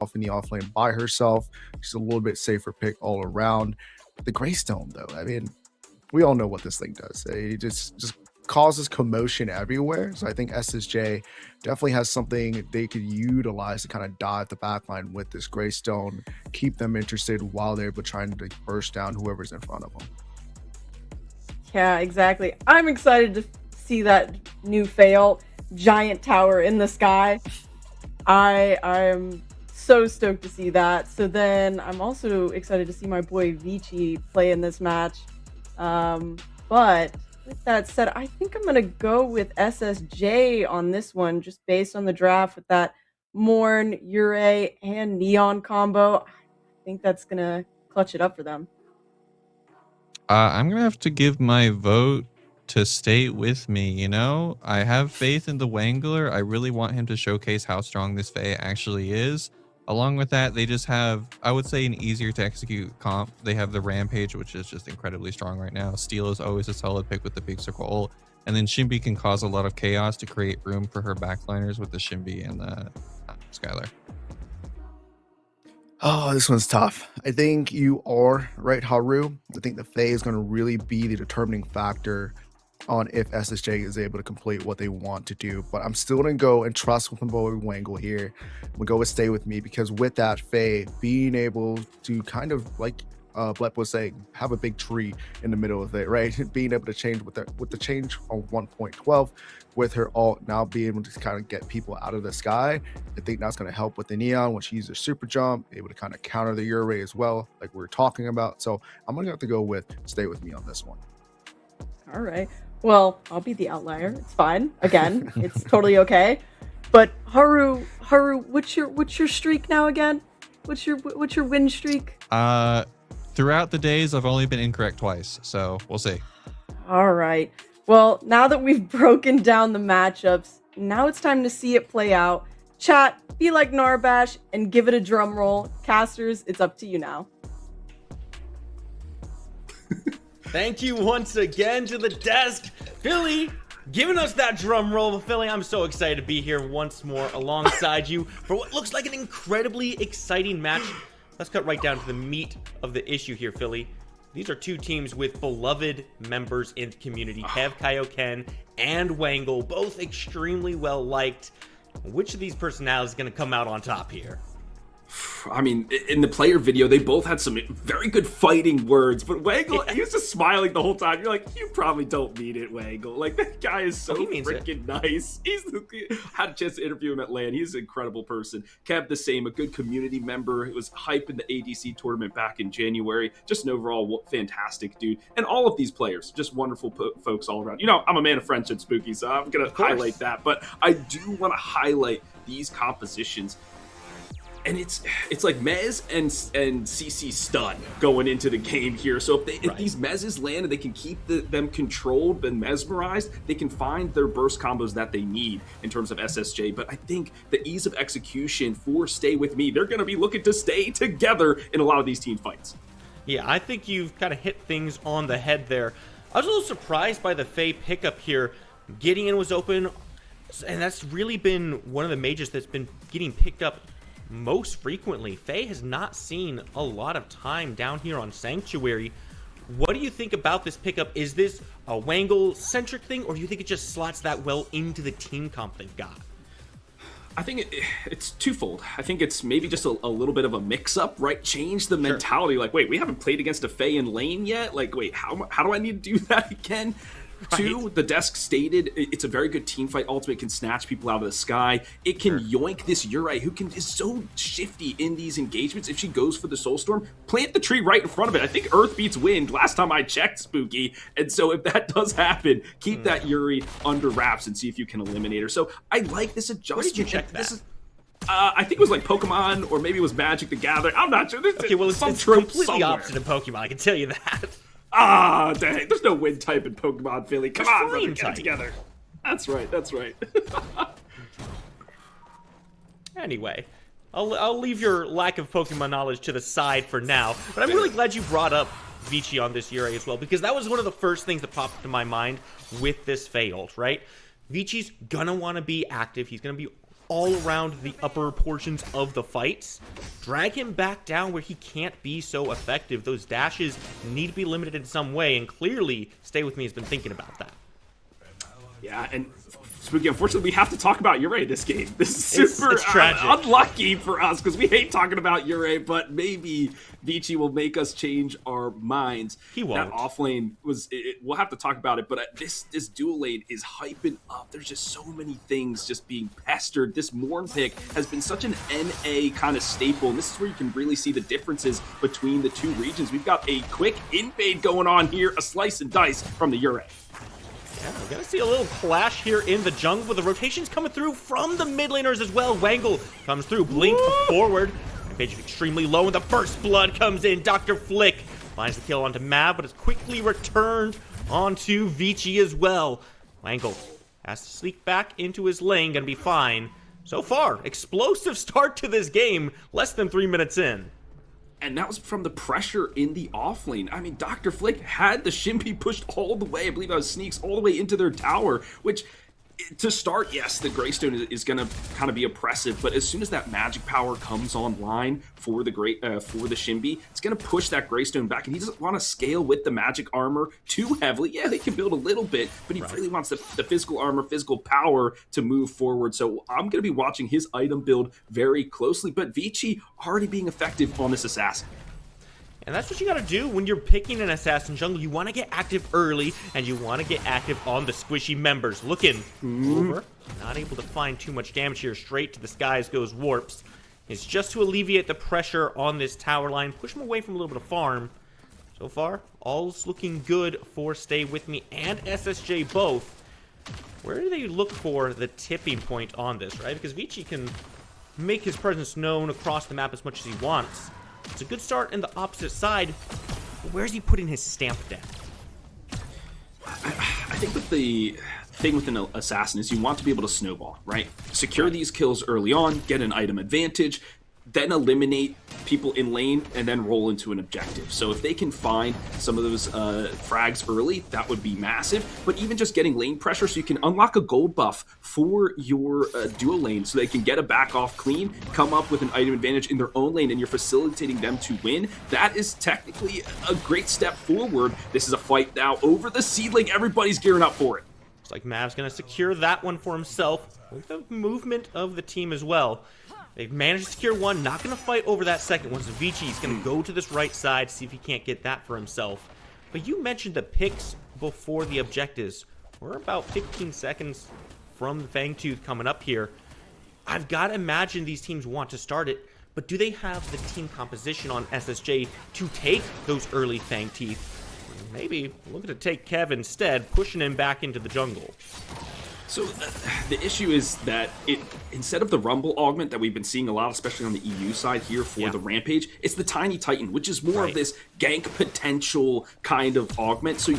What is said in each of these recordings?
off in the offlane by herself. She's a little bit safer pick all around. The Greystone, though, I mean, we all know what this thing does. It just causes commotion everywhere. So I think SSJ definitely has something they could utilize to kind of dive the backline with this Greystone, keep them interested while they're trying to burst down whoever's in front of them. Yeah, exactly. I'm excited to see that new fail giant tower in the sky. I'm so stoked to see that. So then I'm also excited to see my boy Vici play in this match. But with that said, I think I'm gonna go with SSJ on this one, just based on the draft with that Morn, Ure, and Neon combo. I think that's gonna clutch it up for them. I'm gonna have to give my vote to Stay With Me. You know, I have faith in the Wangler. I really want him to showcase how strong this Fae actually is. Along with that, they just have, I would say, an easier to execute comp. They have the Rampage, which is just incredibly strong right now. Steel is always a solid pick with the big circle ult. And then Shinbi can cause a lot of chaos to create room for her backliners with the Shinbi and the Skylar. Oh, this one's tough. I think you are right, Haru. I think the Fae is going to really be the determining factor on if SSJ is able to complete what they want to do. But I'm still going to go and trust with my boy Wangle here. I'm going to go with Stay With Me, because with that Fae being able to kind of, like Blep was saying, have a big tree in the middle of it, right? Being able to change with the change on 1.12, with her ult now being able to kind of get people out of the sky. I think that's going to help with the Neon when she uses super jump, able to kind of counter the Ure as well, like we were talking about. So I'm going to have to go with Stay With Me on this one. All right. Well, I'll be the outlier. It's fine. Again, it's totally okay. But Haru, what's your streak now again? What's your win streak? Throughout the days, I've only been incorrect twice, so we'll see. All right. Well, now that we've broken down the matchups, now it's time to see it play out. Chat, be like Narbash and give it a drum roll. Casters, it's up to you now. Thank you once again to the desk, Philly, giving us that drum roll. Philly, I'm so excited to be here once more alongside you for what looks like an incredibly exciting match. Let's cut right down to the meat of the issue here, Philly. These are two teams with beloved members in the community, Kev, Kaioken, and Wangle, both extremely well liked. Which of these personalities is going to come out on top here? I mean, in the player video, they both had some very good fighting words, but Wangle, he was just smiling the whole time. You're like, you probably don't mean it, Wangle. Like, that guy is so freaking nice. Had a chance to interview him at LAN. He's an incredible person. Kev, the same, a good community member. It was hype in the ADC tournament back in January. Just an overall fantastic dude. And all of these players, just wonderful folks all around. You know, I'm a man of friendship, Spooky, so I'm going to highlight that. But I do want to highlight these compositions. And it's like Mez and CC stun going into the game here. So if these Mezes land and they can keep them controlled and mesmerized, they can find their burst combos that they need in terms of SSJ. But I think the ease of execution for Stay With Me, they're going to be looking to stay together in a lot of these team fights. Yeah, I think you've kind of hit things on the head there. I was a little surprised by the Faye pickup here. Gideon was open, and that's really been one of the mages that's been getting picked up most frequently. Faye has not seen a lot of time down here on Sanctuary. What do you think about this pickup? Is this a Wangle-centric thing, or do you think it just slots that well into the team comp they've got? I think it's twofold. I think it's maybe just a little bit of a mix-up, right? Change the mentality. Like, wait, we haven't played against a Faye in lane yet? Like, wait, how do I need to do that again? Right. Two, the desk stated it's a very good team fight. Ultimate can snatch people out of the sky. It can yoink this Uri, who is so shifty in these engagements. If she goes for the Soulstorm, plant the tree right in front of it. I think Earth beats Wind last time I checked, Spooky. And so if that does happen, keep that Uri under wraps and see if you can eliminate her. So I like this adjustment. Where did you check that? I think it was like Pokemon, or maybe it was Magic the Gathering. I'm not sure. Okay, well, it's completely somewhere. Opposite of Pokemon, I can tell you that. Ah, dang. There's no wind type in Pokemon, Philly. Come on, brother, get it together. That's right. Anyway, I'll leave your lack of Pokemon knowledge to the side for now, but I'm really glad you brought up Vici on this Uri as well, because that was one of the first things that popped into my mind with this Faye ult, right? Vici's gonna want to be active. He's gonna be all around the upper portions of the fights. Drag him back down where he can't be so effective. Those dashes need to be limited in some way, and clearly Stay With Me has been thinking about that. Yeah, and Spooky, unfortunately, we have to talk about Ure this game. This is super it's tragic. Unlucky for us, because we hate talking about Ure, but maybe Vici will make us change our minds. He won't. That offlane was, we'll have to talk about it, but this dual lane is hyping up. There's just so many things just being pestered. This Morn pick has been such an NA kind of staple, and this is where you can really see the differences between the two regions. We've got a quick invade going on here, a slice and dice from the Ure. Yeah, we're going to see a little clash here in the jungle, with the rotations coming through from the mid laners as well. Wangle comes through, blink forward. Rampage is extremely low, and the first blood comes in. Dr. Flick finds the kill onto Mav, but it's quickly returned onto Vici as well. Wangle has to sneak back into his lane, gonna be fine. So far, explosive start to this game, less than 3 minutes in. And that was from the pressure in the offlane. I mean, Dr. Flick had the Shimby pushed all the way. I believe that was Sneaks all the way into their tower, which, to start, yes, the Greystone is going to kind of be oppressive, but as soon as that magic power comes online for the Shimby, it's going to push that Greystone back, and he doesn't want to scale with the magic armor too heavily. Yeah, they can build a little bit, but he really wants the physical armor, physical power to move forward. So I'm going to be watching his item build very closely, but Vici already being effective on this assassin. And that's what you gotta do when you're picking an assassin jungle. You wanna get active early, and you wanna get active on the squishy members. Looking over, not able to find too much damage here. Straight to the skies goes Warps. It's just to alleviate the pressure on this tower line, push him away from a little bit of farm. So far, all's looking good for Stay With Me and SSJ both. Where do they look for the tipping point on this, right? Because Vici can make his presence known across the map as much as he wants. It's a good start in the opposite side, but where's he putting his stamp down? I think that the thing with an assassin is you want to be able to snowball, right? Secure these kills early on, get an item advantage, then eliminate people in lane, and then roll into an objective. So if they can find some of those frags early, that would be massive. But even just getting lane pressure so you can unlock a gold buff for your dual lane so they can get a back off clean, come up with an item advantage in their own lane, and you're facilitating them to win. That is technically a great step forward. This is a fight now over the seedling. Everybody's gearing up for it. Looks like Mav's going to secure that one for himself with the movement of the team as well. They've managed to secure one, not going to fight over that second one, so Vici's going to go to this right side, see if he can't get that for himself. But you mentioned the picks before the objectives. We're about 15 seconds from the Fangtooth coming up here. I've got to imagine these teams want to start it, but do they have the team composition on SSJ to take those early Fangteeth? Maybe looking to take Kev instead, pushing him back into the jungle. So the issue is that instead of the Rumble augment that we've been seeing a lot, especially on the EU side here for the Rampage, it's the Tiny Titan, which is more of this gank potential kind of augment. So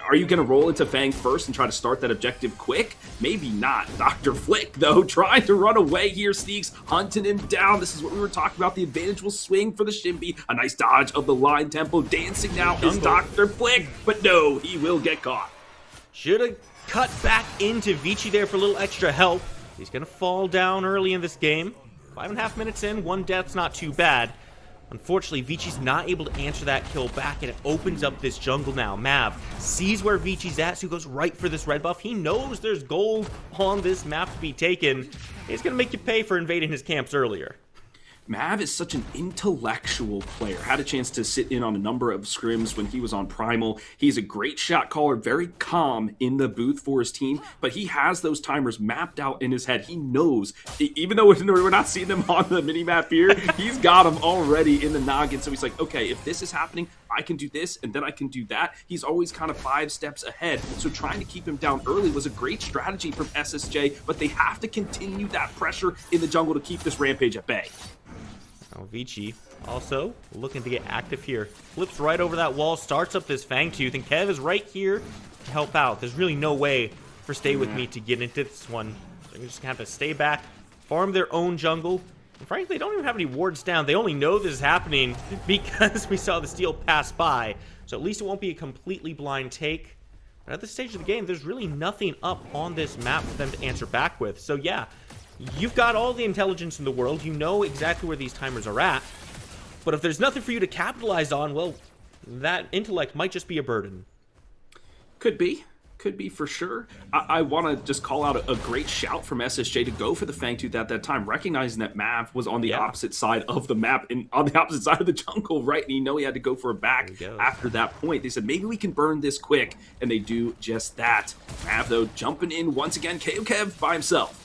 are you going to roll into Fang first and try to start that objective quick? Maybe not. Dr. Flick, though, trying to run away here. Sneaks, hunting him down. This is what we were talking about. The advantage will swing for the Shimby. A nice dodge of the line tempo. Dancing now is Dr. Flick, but no, he will get caught. Should have cut back into Vici there for a little extra help. He's going to fall down early in this game. 5.5 minutes in, one death's not too bad. Unfortunately, Vici's not able to answer that kill back, and it opens up this jungle now. Mav sees where Vici's at, so he goes right for this red buff. He knows there's gold on this map to be taken. He's going to make you pay for invading his camps earlier. Mav is such an intellectual player. Had a chance to sit in on a number of scrims when he was on Primal. He's a great shot caller, very calm in the booth for his team, but he has those timers mapped out in his head. He knows, even though we're not seeing them on the minimap here, he's got them already in the noggin. So he's like, okay, if this is happening, I can do this, and then I can do that. He's always kind of 5 steps ahead. So trying to keep him down early was a great strategy from SSJ, but they have to continue that pressure in the jungle to keep this Rampage at bay. Now Vici also looking to get active here. Flips right over that wall, starts up this Fangtooth, and Kev is right here to help out. There's really no way for Stay With Me to get into this one. They're just going to have to stay back, farm their own jungle. And frankly, they don't even have any wards down. They only know this is happening because we saw the steal pass by. So at least it won't be a completely blind take. But at this stage of the game, there's really nothing up on this map for them to answer back with. So yeah, you've got all the intelligence in the world. You know exactly where these timers are at. But if there's nothing for you to capitalize on, well, that intellect might just be a burden. Could be for sure. I want to just call out a great shout from SSJ to go for the Fangtooth at that time, recognizing that Mav was on the opposite side of the map and on the opposite side of the jungle, right? And he had to go for a back after that point. They said, maybe we can burn this quick, and they do just that. Mav, though, jumping in once again, KO Kev by himself.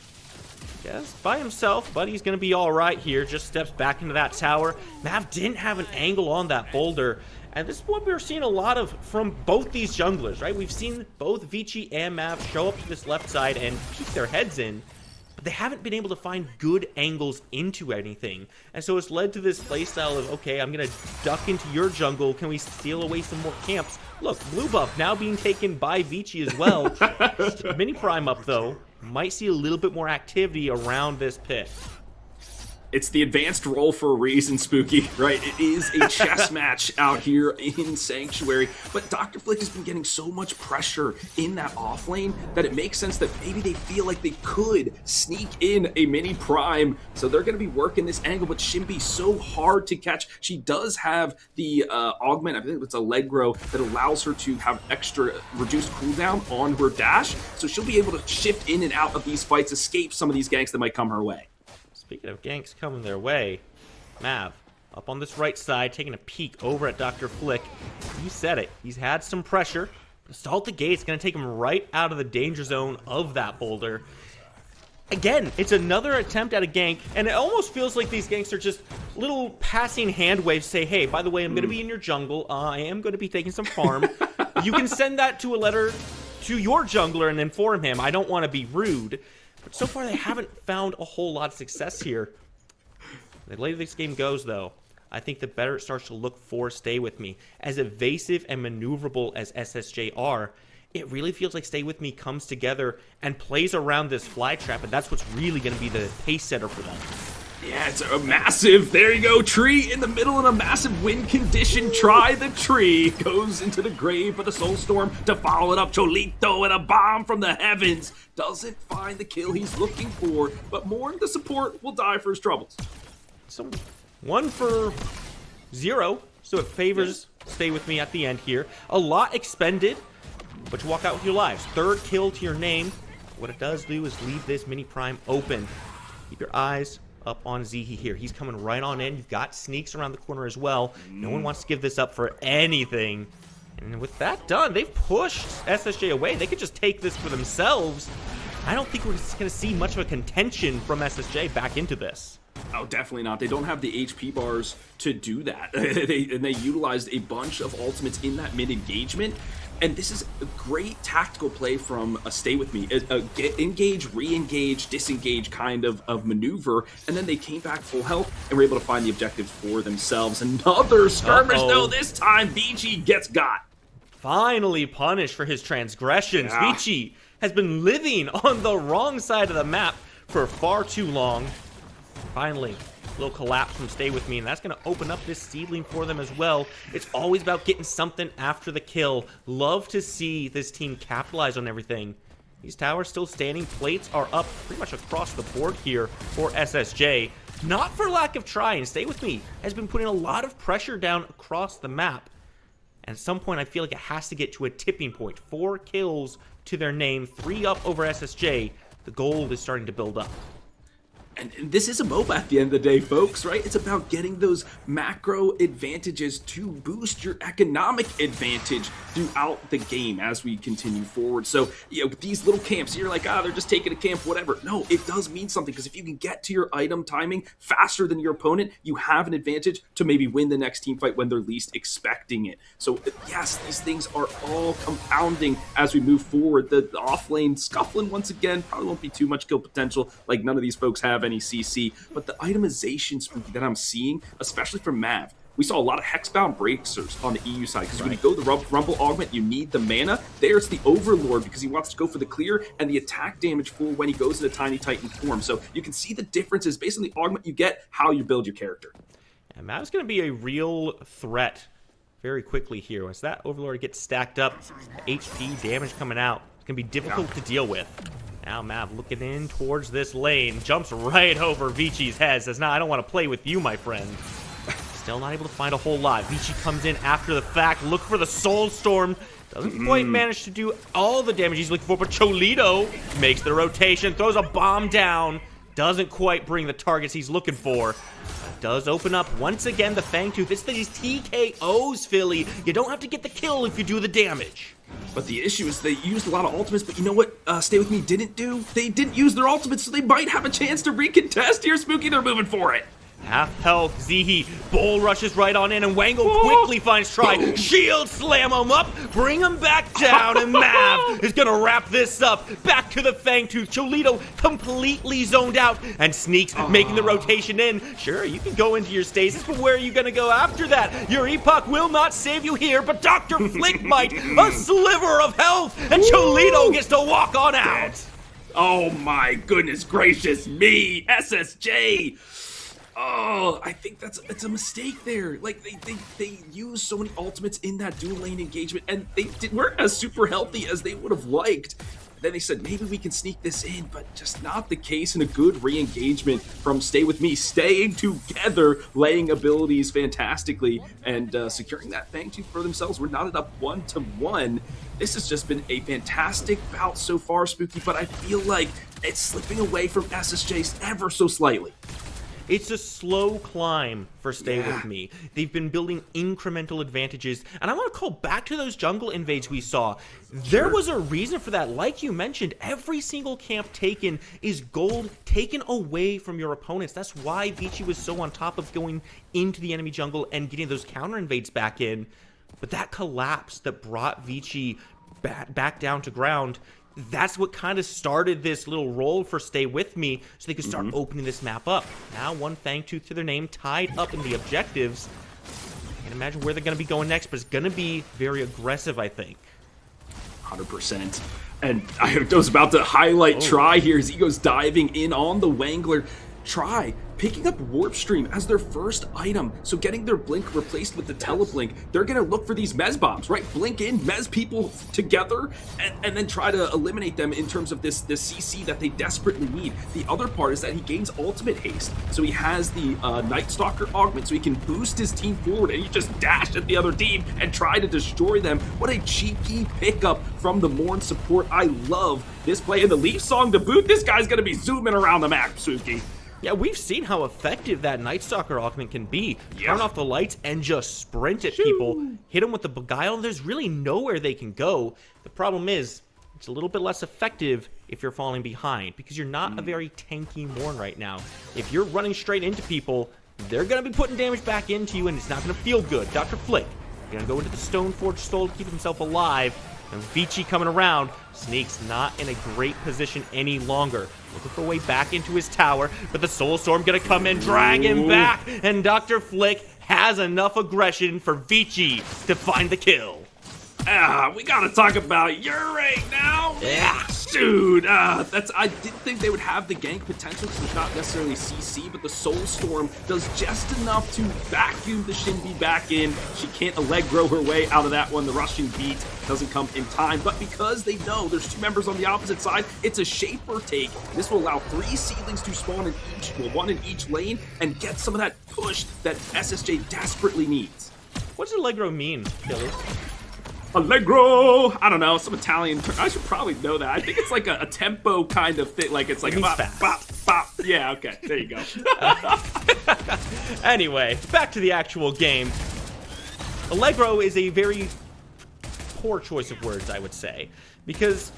Yes, by himself, but he's going to be all right here. Just steps back into that tower. Mav didn't have an angle on that boulder. And this is what we're seeing a lot of from both these junglers, right? We've seen both Vici and Mav show up to this left side and peek their heads in, but they haven't been able to find good angles into anything. And so it's led to this playstyle of, okay, I'm going to duck into your jungle. Can we steal away some more camps? Look, blue buff now being taken by Vici as well. Mini Prime up, though. Might see a little bit more activity around this pit. It's the advanced role for a reason, Spooky, right? It is a chess match out here in Sanctuary, but Dr. Flick has been getting so much pressure in that off lane that it makes sense that maybe they feel like they could sneak in a mini prime, so they're going to be working this angle, but Shimby so hard to catch. She does have the augment, I think it's Allegro, that allows her to have extra reduced cooldown on her dash, so she'll be able to shift in and out of these fights, escape some of these ganks that might come her way. Speaking of ganks coming their way, Mav, up on this right side, taking a peek over at Dr. Flick. You said it. He's had some pressure. Assault the Gate's going to take him right out of the danger zone of that boulder. Again, it's another attempt at a gank, and it almost feels like these ganks are just little passing hand waves. Say, hey, by the way, I'm going to be in your jungle. I am going to be taking some farm. You can send that to a letter to your jungler and inform him. I don't want to be rude. But so far, they haven't found a whole lot of success here. The later this game goes, though, I think the better it starts to look for Stay With Me. As evasive and maneuverable as SSJ are, it really feels like Stay With Me comes together and plays around this fly trap, and that's what's really going to be the pace setter for them. Yeah, it's a massive, there you go, tree in the middle in a massive win condition. Try the tree. Goes into the grave of the Soulstorm to follow it up. Cholito and a bomb from the heavens. Doesn't find the kill he's looking for, but Morn, the support, will die for his troubles. So 1 for 0, so it favors Stay With Me at the end here. A lot expended, but you walk out with your lives. 3rd kill to your name. What it does do is leave this mini prime open. Keep your eyes up on Zihi here. He's coming right on in. You've got sneaks around the corner as well. No one wants to give this up for anything. And with that done, they've pushed SSJ away. They could just take this for themselves. I don't think we're going to see much of a contention from SSJ back into this. Oh, definitely not. They don't have the HP bars to do that. They utilized a bunch of ultimates in that mid-engagement. And this is a great tactical play from a Stay With Me, a get engage, re-engage, disengage kind of maneuver, and then they came back full health and were able to find the objectives for themselves. Another skirmish, though, this time Vici gets got. Finally punished for his transgressions. Yeah. Vici has been living on the wrong side of the map for far too long. Finally, a little collapse from Stay With Me, and that's going to open up this seedling for them as well. It's always about getting something after the kill. Love to see this team capitalize on everything. These towers still standing. Plates are up pretty much across the board here for SSJ. Not for lack of trying. Stay With Me has been putting a lot of pressure down across the map. And at some point, I feel like it has to get to a tipping point. 4 kills to their name, 3 up over SSJ. The gold is starting to build up. And this is a MOBA at the end of the day, folks, right? It's about getting those macro advantages to boost your economic advantage throughout the game as we continue forward. So, you know, these little camps, you're like, they're just taking a camp, whatever. No, it does mean something, because if you can get to your item timing faster than your opponent, you have an advantage to maybe win the next team fight when they're least expecting it. So, yes, these things are all compounding as we move forward. The off lane scuffling once again, probably won't be too much kill potential, like none of these folks have any CC, but the itemization, Spooky, that I'm seeing, especially from Mav, we saw a lot of hexbound bracers on the EU side, because when you go the Rumble Augment, you need the mana. There's the Overlord, because he wants to go for the clear, and the attack damage for when he goes into Tiny Titan form. So you can see the differences based on the Augment you get, how you build your character. And Mav's going to be a real threat very quickly here. Once that Overlord gets stacked up, HP damage coming out, it's going to be difficult to deal with. Now Mav looking in towards this lane. Jumps right over Vichi's head. Says, nah, I don't want to play with you, my friend. Still not able to find a whole lot. Vici comes in after the fact. Look for the Soul Storm. Doesn't quite manage to do all the damage he's looking for, but Cholito makes the rotation. Throws a bomb down. Doesn't quite bring the targets he's looking for. Does open up once again the Fangtooth. It's these TKOs, Philly. You don't have to get the kill if you do the damage. But the issue is they used a lot of ultimates, but you know what Stay With Me didn't do? They didn't use their ultimates, so they might have a chance to recontest here, Spooky. They're moving for it. Half health, Zihi, bull rushes right on in, and Wango quickly finds Try. Shield slam him up, bring him back down, and Mav is gonna wrap this up. Back to the Fangtooth. Cholito completely zoned out, and Sneaks making the rotation in. Sure, you can go into your stasis, but where are you gonna go after that? Your Epoch will not save you here, but Dr. Flick might. A sliver of health, and Cholito gets to walk on out. Oh my goodness gracious me, SSJ. Oh, I think it's a mistake there. Like they used so many ultimates in that dual lane engagement, and they weren't as super healthy as they would have liked. Then they said maybe we can sneak this in, but just not the case. And a good re-engagement from Stay With Me, staying together, laying abilities fantastically, and securing that Fangtooth for themselves. We're knotted up 1-1. This has just been a fantastic bout so far, Spooky, but I feel like it's slipping away from SSJ ever so slightly. It's a slow climb for Stay With Me. They've been building incremental advantages, and I want to call back to those jungle invades we saw. There was a reason for that. Like you mentioned, every single camp taken is gold taken away from your opponents. That's why Vici was so on top of going into the enemy jungle and getting those counter invades back in. But that collapse that brought Vici back down to ground, that's what kind of started this little roll for Stay With Me, so they could start opening this map up. Now one Fangtooth to their name, tied up in the objectives. Can't imagine where they're going to be going next, but it's going to be very aggressive, I think. 100%. And I was about to highlight Try here as he goes diving in on the Wangler. Try picking up Warp Stream as their first item, so getting their blink replaced with the teleblink. They're gonna look for these mez bombs, right? Blink in, mez people together, and then try to eliminate them in terms of this CC that they desperately need. The other part is that he gains ultimate haste, so he has the Night Stalker augment, so he can boost his team forward, and he just dash at the other team and try to destroy them. What a cheeky pickup from the Morn support. I love this play, and the Leaf Song to boot. This guy's gonna be zooming around the map, Suki. Yeah, we've seen how effective that Night Stalker augment can be. Turn off the lights and just sprint at people. Hit them with the Beguile. There's really nowhere they can go. The problem is, it's a little bit less effective if you're falling behind, because you're not a very tanky Morn right now. If you're running straight into people, they're going to be putting damage back into you, and it's not going to feel good. Dr. Flick going to go into the Stoneforge Stole to keep himself alive. And Vici coming around. Sneaks not in a great position any longer. Looking for a way back into his tower, but the Soul Storm gonna come and drag him back, and Dr. Flick has enough aggression for Vici to find the kill. We gotta talk about Urate now. Yeah. Dude, I didn't think they would have the gank potential because it's not necessarily CC, but the Soul Storm does just enough to vacuum the Shinbi back in. She can't Allegro her way out of that one. The rushing beat doesn't come in time, but because they know there's two members on the opposite side, it's a Shaper take. This will allow 3 seedlings to spawn in each, well, 1 in each lane, and get some of that push that SSJ desperately needs. What does Allegro mean, Billy? Allegro! I don't know, some Italian term. I should probably know that. I think it's like a tempo kind of thing. Like it's like bop, bop, bop. Yeah, okay, there you go. Anyway, back to the actual game. Allegro is a very poor choice of words, I would say, because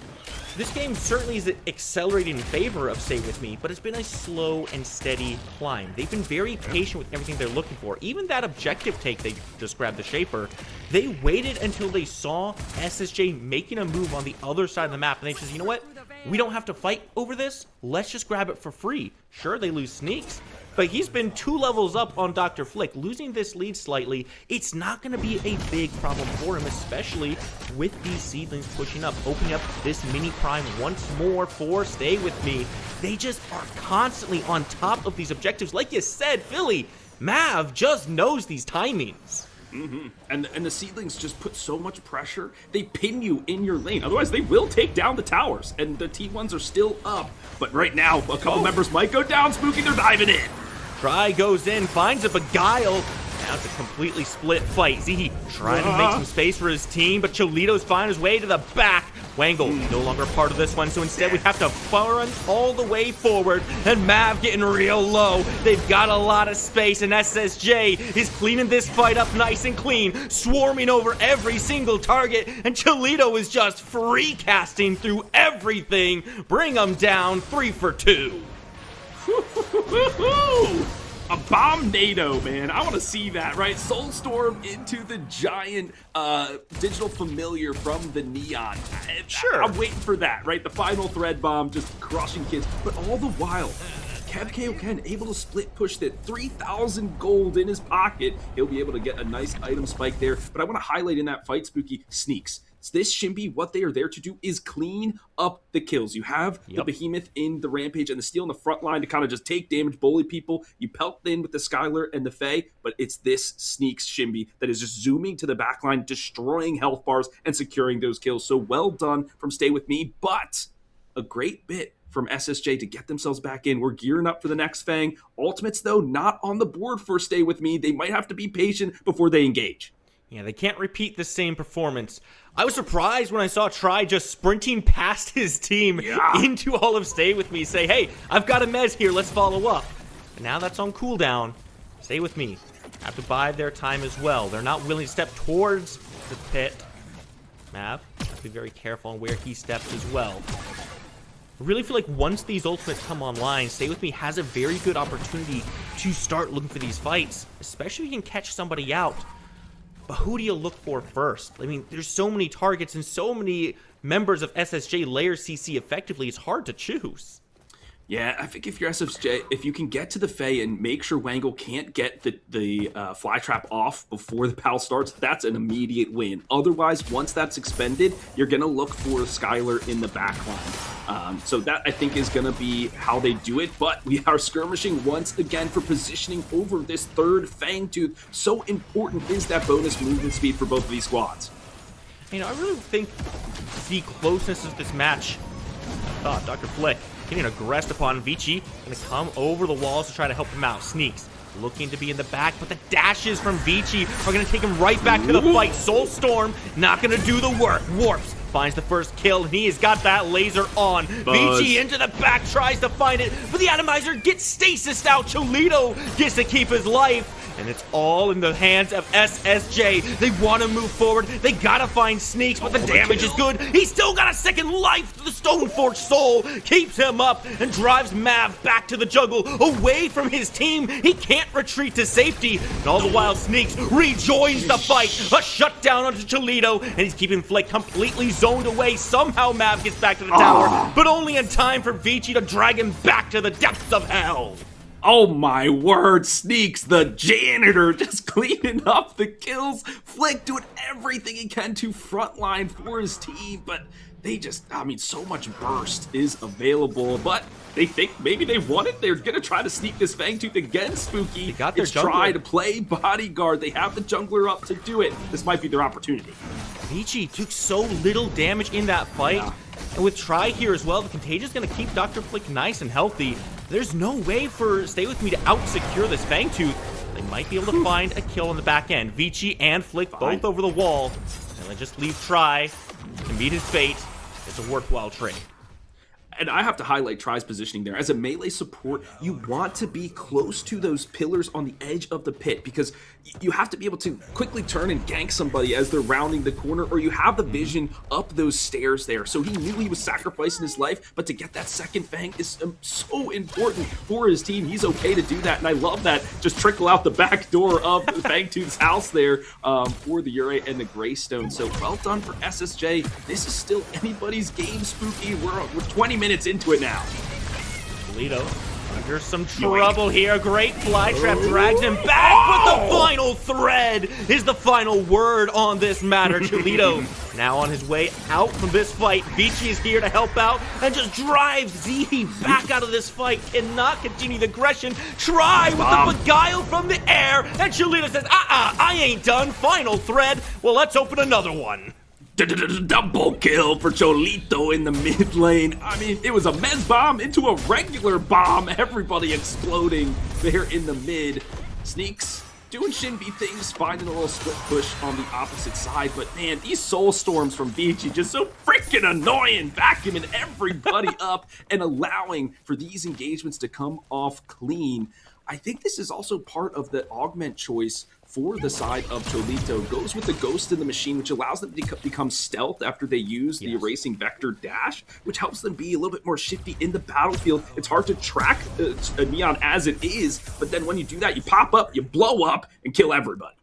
this game certainly is accelerating in favor of Stay With Me, but it's been a slow and steady climb. They've been very patient with everything they're looking for. Even that objective take they just grabbed the Shaper, they waited until they saw SSJ making a move on the other side of the map, and they said, you know what? We don't have to fight over this. Let's just grab it for free. Sure, they lose Sneaks, but he's been 2 levels up on Dr. Flick. Losing this lead slightly, it's not going to be a big problem for him, especially with these seedlings pushing up, opening up this mini prime once more for Stay With Me. They just are constantly on top of these objectives. Like you said, Philly, Mav just knows these timings. And the seedlings just put so much pressure. They pin you in your lane. Otherwise, they will take down the towers. And the T1s are still up. But right now, a couple members might go down. Spooky, they're diving in. Try goes in, finds a Beguile. Now it's a completely split fight. Zihi trying to make some space for his team, but Cholito's finding his way to the back. Wangle no longer part of this one, so instead we have to run all the way forward, and Mav getting real low. They've got a lot of space, and SSJ is cleaning this fight up nice and clean, swarming over every single target, and Cholito is just free casting through everything. Bring them down 3 for 2. A bomb-nado, man. I want to see that, right? Soulstorm into the giant digital familiar from the Neon. Sure. I'm waiting for that, right? The final thread bomb just crushing kids. But all the while, Kev Kaioken able to split push that 3,000 gold in his pocket. He'll be able to get a nice item spike there. But I want to highlight in that fight, Spooky, sneaks. This Shinbi, what they are there to do is clean up the kills. You have the Behemoth in the Rampage and the Steel in the front line to kind of just take damage, bully people. You pelt in with the Skylar and the Fae, but it's this Sneaks Shinbi that is just zooming to the backline, destroying health bars and securing those kills. So well done from Stay With Me, but a great bit from SSJ to get themselves back in. We're gearing up for the next Fang. Ultimates, though, not on the board for Stay With Me. They might have to be patient before they engage. Yeah, they can't repeat the same performance. I was surprised when I saw Try just sprinting past his team into all of Stay With Me, say, hey, I've got a Mez here, let's follow up. But now that's on cooldown. Stay With Me have to bide their time as well. They're not willing to step towards the pit. Mav, have to be very careful on where he steps as well. I really feel like once these ultimates come online, Stay With Me has a very good opportunity to start looking for these fights, especially if you can catch somebody out. But who do you look for first? I mean, there's so many targets and so many members of SSJ layer CC effectively, it's hard to choose. Yeah, I think if you're SSJ, if you can get to the Fae and make sure Wangle can't get the fly trap off before the battle starts, that's an immediate win. Otherwise, once that's expended, you're going to look for Skylar in the backline. So that, I think, is going to be how they do it. But we are skirmishing once again for positioning over this third Fangtooth. So important is that bonus movement speed for both of these squads. You know, I really think the closeness of this match, I thought Dr. Flick getting aggressed upon Vici, gonna come over the walls to try to help him out. Sneaks, looking to be in the back, but the dashes from Vici are gonna take him right back to the fight. Soulstorm, not gonna do the work. Warps, finds the first kill, and he has got that laser on. Vici into the back, tries to find it, but the atomizer gets stasis out. Cholito gets to keep his life. And it's all in the hands of SSJ. They want to move forward. They gotta find Sneaks, but the damage is good. He's still got a second life. The Stoneforge Soul keeps him up and drives Mav back to the jungle, away from his team. He can't retreat to safety. And all the while, Sneaks rejoins the fight. A shutdown onto Cholito, and he's keeping Flick completely zoned away. Somehow Mav gets back to the tower, but only in time for Vici to drag him back to the depths of hell. Oh my word, Sneaks, the janitor, just cleaning up the kills. Flick doing everything he can to frontline for his team, but they just, I mean, so much burst is available, but they think maybe they won it. They're going to try to sneak this Fangtooth again, Spooky. They got their try to play bodyguard. They have the jungler up to do it. This might be their opportunity. Vici took so little damage in that fight. Yeah. And with Try here as well, the Contagion's going to keep Dr. Flick nice and healthy. There's no way for Stay With Me to out-secure this Fangtooth. They might be able to find a kill on the back end. Vici and Flick both over the wall. And they just leave Try to meet his fate. It's a worthwhile trade. And I have to highlight Try's positioning there. As a melee support, you want to be close to those pillars on the edge of the pit because you have to be able to quickly turn and gank somebody as they're rounding the corner, or you have the vision up those stairs there. So he knew he was sacrificing his life, but to get that second Fang is so important for his team. He's okay to do that, and I love that. Just trickle out the back door of Fangtooth's house there for the Ure and the Greystone. So well done for SSJ. This is still anybody's game, Spooky. We're 20 minutes into it now. Toledo under some trouble here. Great fly trap drags him back, but the final final thread is the final word on this matter. Cholito now on his way out from this fight. Vici is here to help out and just drives Zihi back out of this fight. Cannot continue the aggression. Try with the beguile from the air. And Cholito says, I ain't done. Final thread. Well, let's open another one. Double kill for Cholito in the mid lane. I mean, it was a mez bomb into a regular bomb. Everybody exploding there in the mid. Sneaks doing Shinbi things, finding a little split push on the opposite side. But man, these soul storms from Vici just so freaking annoying, vacuuming everybody up and allowing for these engagements to come off clean. I think this is also part of the augment choice for the side of Cholito. Goes with the Ghost in the Machine, which allows them to become stealth after they use the Erasing Vector dash, which helps them be a little bit more shifty in the battlefield. It's hard to track Neon as it is, but then when you do that, you pop up, you blow up, and kill everybody.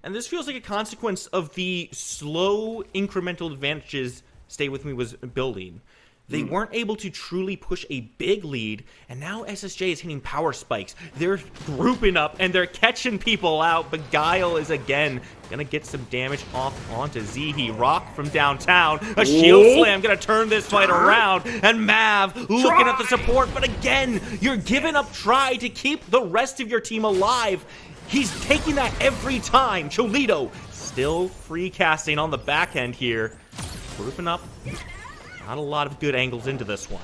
And this feels like a consequence of the slow incremental advantages Stay With Me was building. They weren't able to truly push a big lead, and now SSJ is hitting power spikes. They're grouping up, and they're catching people out. Beguile is again gonna get some damage off onto Zihi. Rock from downtown. A shield slam gonna turn this fight around, and Mav looking at the support, but again, you're giving up try to keep the rest of your team alive. He's taking that every time. Cholito still free casting on the back end here. Grouping up. Not a lot of good angles into this one.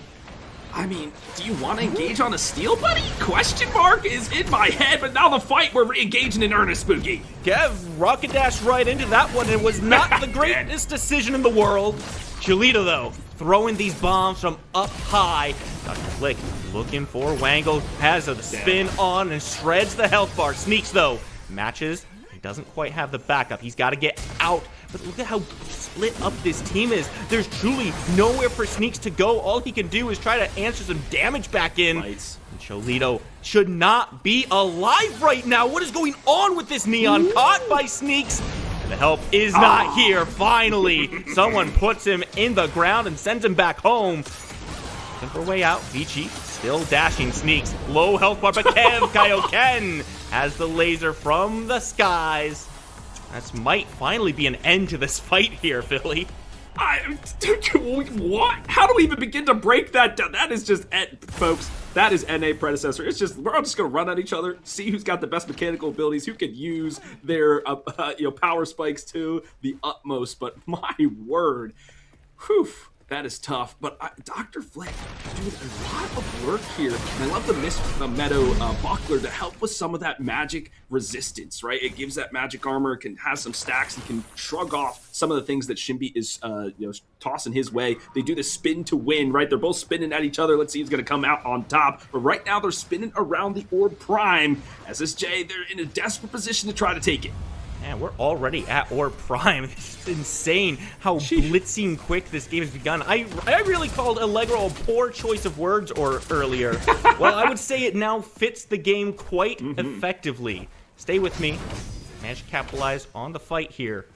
I mean, do you want to engage on a steal, buddy? Question mark is in my head, but now the fight, we're re-engaging in earnest, Spooky. Kev rocket dash right into that one, and it was not the greatest decision in the world. Cholito, though, throwing these bombs from up high. Dr. Flick looking for Wangle, has a spin on and shreds the health bar. Sneaks, though, matches. He doesn't quite have the backup. He's got to get out. But look at how split up this team is. There's truly nowhere for Sneaks to go. All he can do is try to answer some damage back in. And Cholito should not be alive right now. What is going on with this Neon? Caught by Sneaks. And the help is not here. Finally, someone puts him in the ground and sends him back home. Looking for a way out. Vici still dashing. Sneaks. Low health bar, but Kev Kaioken has the laser from the skies. This might finally be an end to this fight here, Philly. What? How do we even begin to break that down? That is just, folks, that is NA predecessor. It's just, we're all just going to run at each other, see who's got the best mechanical abilities, who can use their power spikes to the utmost. But my word, whew. That is tough, but Dr. Flick doing a lot of work here, and I love the Meadow Buckler to help with some of that magic resistance, right? It gives that magic armor, can have some stacks, and can shrug off some of the things that Shinbi is tossing his way. They do the spin to win, right? They're both spinning at each other. Let's see who's going to come out on top, but right now they're spinning around the Orb Prime. SSJ, they're in a desperate position to try to take it. Man, we're already at Orb Prime. It's insane how blitzing quick this game has begun. I really called Allegro a poor choice of words earlier. Well, I would say it now fits the game quite effectively. Stay with me. Managed to capitalize on the fight here.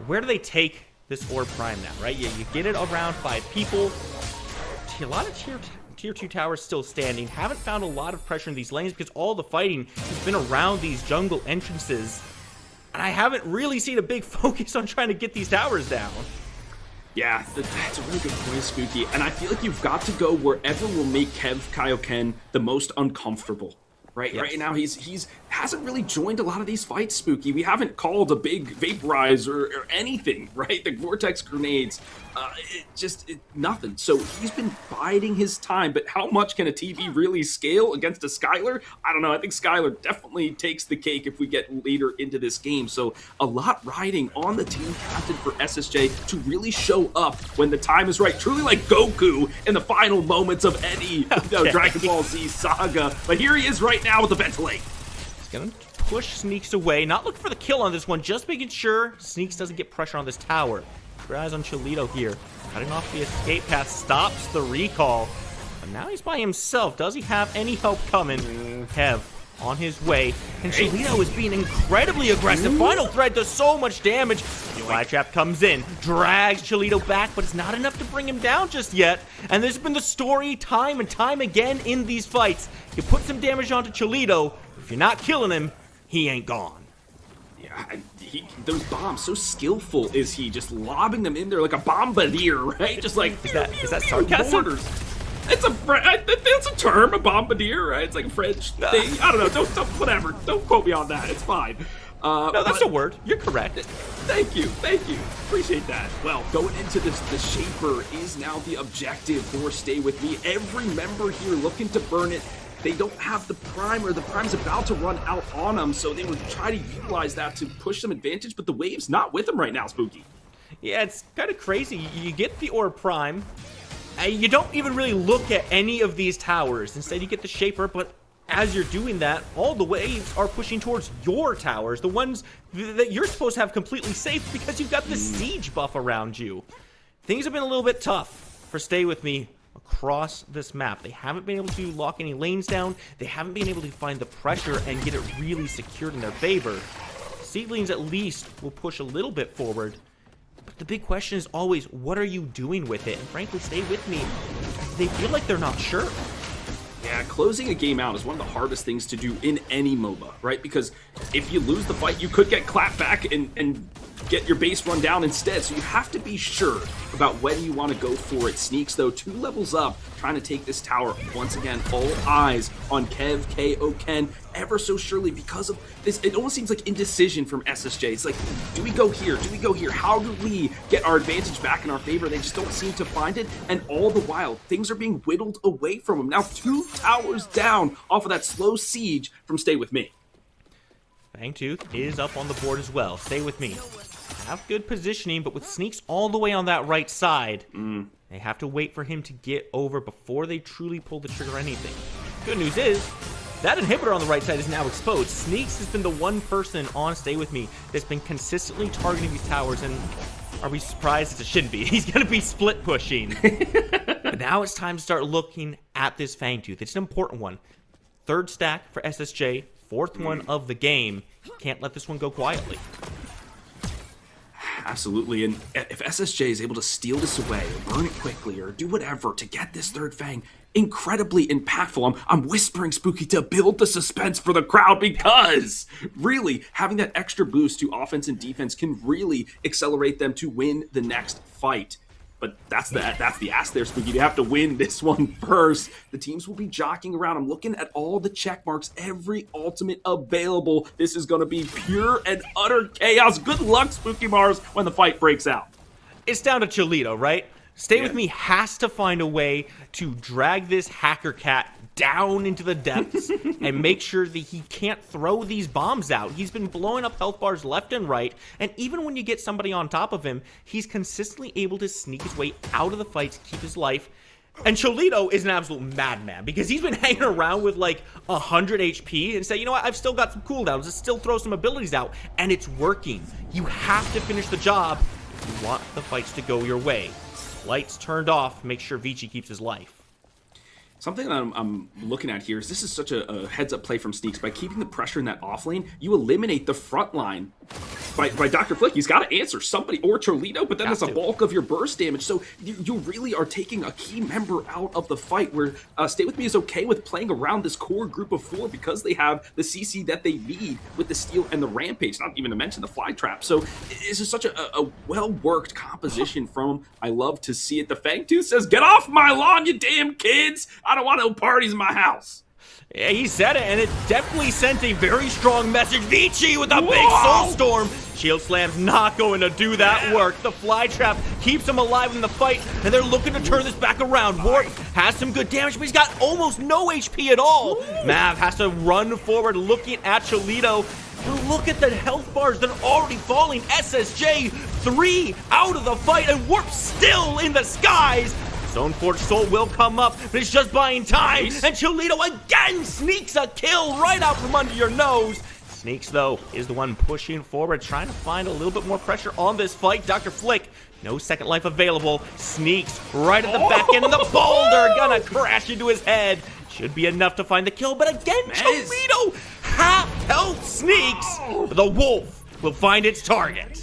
Where do they take this Orb Prime now, right? You get it around 5 people. A lot of tier 2 towers still standing. Haven't found a lot of pressure in these lanes because all the fighting has been around these jungle entrances. And I haven't really seen a big focus on trying to get these towers down. Yeah, that's a really good point, Spooky. And I feel like you've got to go wherever will make Kev Kaioken the most uncomfortable. Right, right now he's hasn't really joined a lot of these fights, Spooky. We haven't called a big vaporizer or anything, right? The vortex grenades, nothing. So he's been biding his time. But how much can a TV really scale against a Skylar? I don't know. I think Skylar definitely takes the cake if we get later into this game. So a lot riding on the team captain for SSJ to really show up when the time is right. Truly like Goku in the final moments of any Dragon Ball Z saga. But here he is right now with the ventilate. He's gonna push Sneaks away. Not looking for the kill on this one, just making sure Sneaks doesn't get pressure on this tower. Keep your eyes on Cholito here. Cutting off the escape path, stops the recall. But now he's by himself. Does he have any help coming? Kev on his way. And Cholito is being incredibly aggressive. Final thread does so much damage. Fly Trap comes in, drags Cholito back, but it's not enough to bring him down just yet. And this has been the story time and time again in these fights. You put some damage onto Cholito, if you're not killing him, he ain't gone. Yeah, those bombs, so skillful is he, just lobbing them in there like a bombardier, right? Just like, is that sarcasm? It's a term, a bombardier, right? It's like a French thing. I don't know. Don't whatever. Don't quote me on that. It's fine. No, that's a word. You're correct. Thank you. Appreciate that. Well, going into this, the Shaper is now the objective for Stay With Me. Every member here looking to burn it. They don't have the prime, or the prime's about to run out on them, so they would try to utilize that to push some advantage, but the wave's not with them right now, Spooky. Yeah, it's kind of crazy. You get the Orb Prime, and you don't even really look at any of these towers. Instead, you get the Shaper, but as you're doing that, all the waves are pushing towards your towers, the ones that you're supposed to have completely safe because you've got the siege buff around you. Things have been a little bit tough for Stay With Me across this map. They haven't been able to lock any lanes down. They haven't been able to find the pressure and get it really secured in their favor. Seedlings at least will push a little bit forward. But the big question is always, what are you doing with it? And frankly, Stay With Me, they feel like they're not sure. Yeah, closing a game out is one of the hardest things to do in any MOBA, right? Because if you lose the fight, you could get clapped back and get your base run down instead. So you have to be sure about when you want to go for it. Sneaks, though, 2 levels up, trying to take this tower. Once again, all eyes on Kev, KO, Ken, ever so surely because of this. It almost seems like indecision from SSJ. It's like, do we go here? Do we go here? How do we get our advantage back in our favor? They just don't seem to find it. And all the while, things are being whittled away from them. Now 2 towers down off of that slow siege from Stay With Me. Fangtooth is up on the board as well. Stay With Me. Have good positioning, but with Sneaks all the way on that right side, they have to wait for him to get over before they truly pull the trigger or anything. Good news is, that inhibitor on the right side is now exposed. Sneaks has been the one person on Stay With Me that's been consistently targeting these towers, and are we surprised? It shouldn't be. He's going to be split pushing. But now it's time to start looking at this Fangtooth. It's an important one. 3rd stack for SSJ, 4th one of the game. Can't let this one go quietly. Absolutely, and if SSJ is able to steal this away, or burn it quickly, or do whatever to get this 3rd Fang, incredibly impactful. I'm whispering, Spooky, to build the suspense for the crowd, because really having that extra boost to offense and defense can really accelerate them to win the next fight. But that's the ask there, Spooky. You have to win this one first. The teams will be jockeying around. I'm looking at all the check marks, every ultimate available. This is going to be pure and utter chaos. Good luck, Spooky Mars, when the fight breaks out. It's down to Cholito, right? Stay With Me has to find a way to drag this hacker cat down into the depths and make sure that he can't throw these bombs out. He's been blowing up health bars left and right, and even when you get somebody on top of him, he's consistently able to sneak his way out of the fight to keep his life. And Cholito is an absolute madman because he's been hanging around with like 100 HP and say, you know what, I've still got some cooldowns, let's still throw some abilities out, and it's working. You have to finish the job if you want the fights to go your way. Lights turned off, make sure Vici keeps his life. Something that I'm looking at here is this is such a heads-up play from Sneaks. By keeping the pressure in that off lane, you eliminate the front line by Dr. Flick. He's got to answer somebody or Cholito, but then that's a bulk of your burst damage. So you really are taking a key member out of the fight, where Stay With Me is okay with playing around this core group of 4 because they have the CC that they need with the Steal and the Rampage, not even to mention the Fly Trap. So this is such a well-worked composition from him. I love to see it. The Fangtooth says, "Get off my lawn, you damn kids! I don't want no parties in my house." Yeah, he said it, and it definitely sent a very strong message. Vici with a big Soul Storm. Shield Slam's not going to do that work. The Fly Trap keeps him alive in the fight, and they're looking to turn this back around. Warp has some good damage, but he's got almost no HP at all. Mav has to run forward looking at Cholito. Look at the health bars that are already falling. SSJ 3 out of the fight, and Warp still in the skies. Stoneforge Soul will come up, but it's just buying time. Nice. And Cholito again sneaks a kill right out from under your nose. Sneaks, though, is the one pushing forward, trying to find a little bit more pressure on this fight. Dr. Flick, no second life available. Sneaks right at the back end, and the boulder gonna crash into his head. Should be enough to find the kill, but again, Cholito half-health Sneaks. But the wolf will find its target.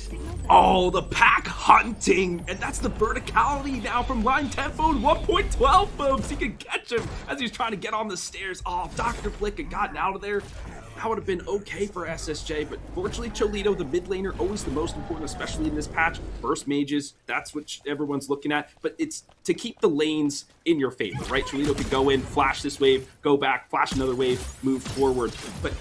Oh, the pack hunting! And that's the verticality now from Line Tempo and 1.12 moves. He can catch him as he's trying to get on the stairs. Oh, Dr. Flick had gotten out of there. that would have been okay for SSJ, but fortunately Cholito, the mid laner, always the most important, especially in this patch. Burst mages, that's what everyone's looking at, but it's to keep the lanes in your favor, right? Cholito could go in, flash this wave, go back, flash another wave, move forward. But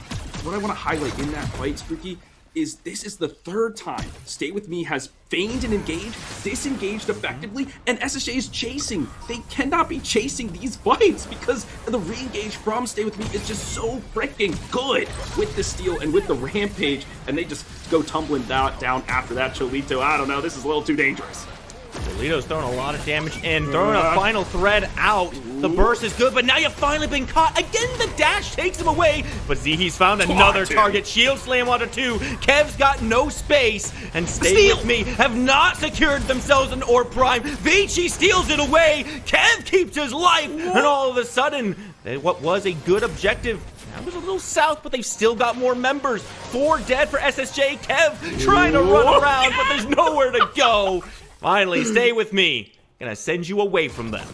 what I want to highlight in that fight, Spooky, is this is the third time Stay With Me has feigned and engaged, disengaged effectively, and SSJ is chasing. They cannot be chasing these fights because the re-engage from Stay With Me is just so freaking good with the steal and with the rampage, and they just go tumbling down after that. Cholito, I don't know, this is a little too dangerous. Toledo's throwing a lot of damage in, throwing a final thread out. The burst is good, but now you've finally been caught. Again, the dash takes him away, but Zihi's found another target. Shield slam onto 2. Kev's got no space, and Stay With Me have not secured themselves an Orb Prime. Vici steals it away. Kev keeps his life, and all of a sudden, what was a good objective now was a little south, but they've still got more members. 4 dead for SSJ. Kev trying to run around, but there's nowhere to go. Finally, Stay With Me. Gonna send you away from them.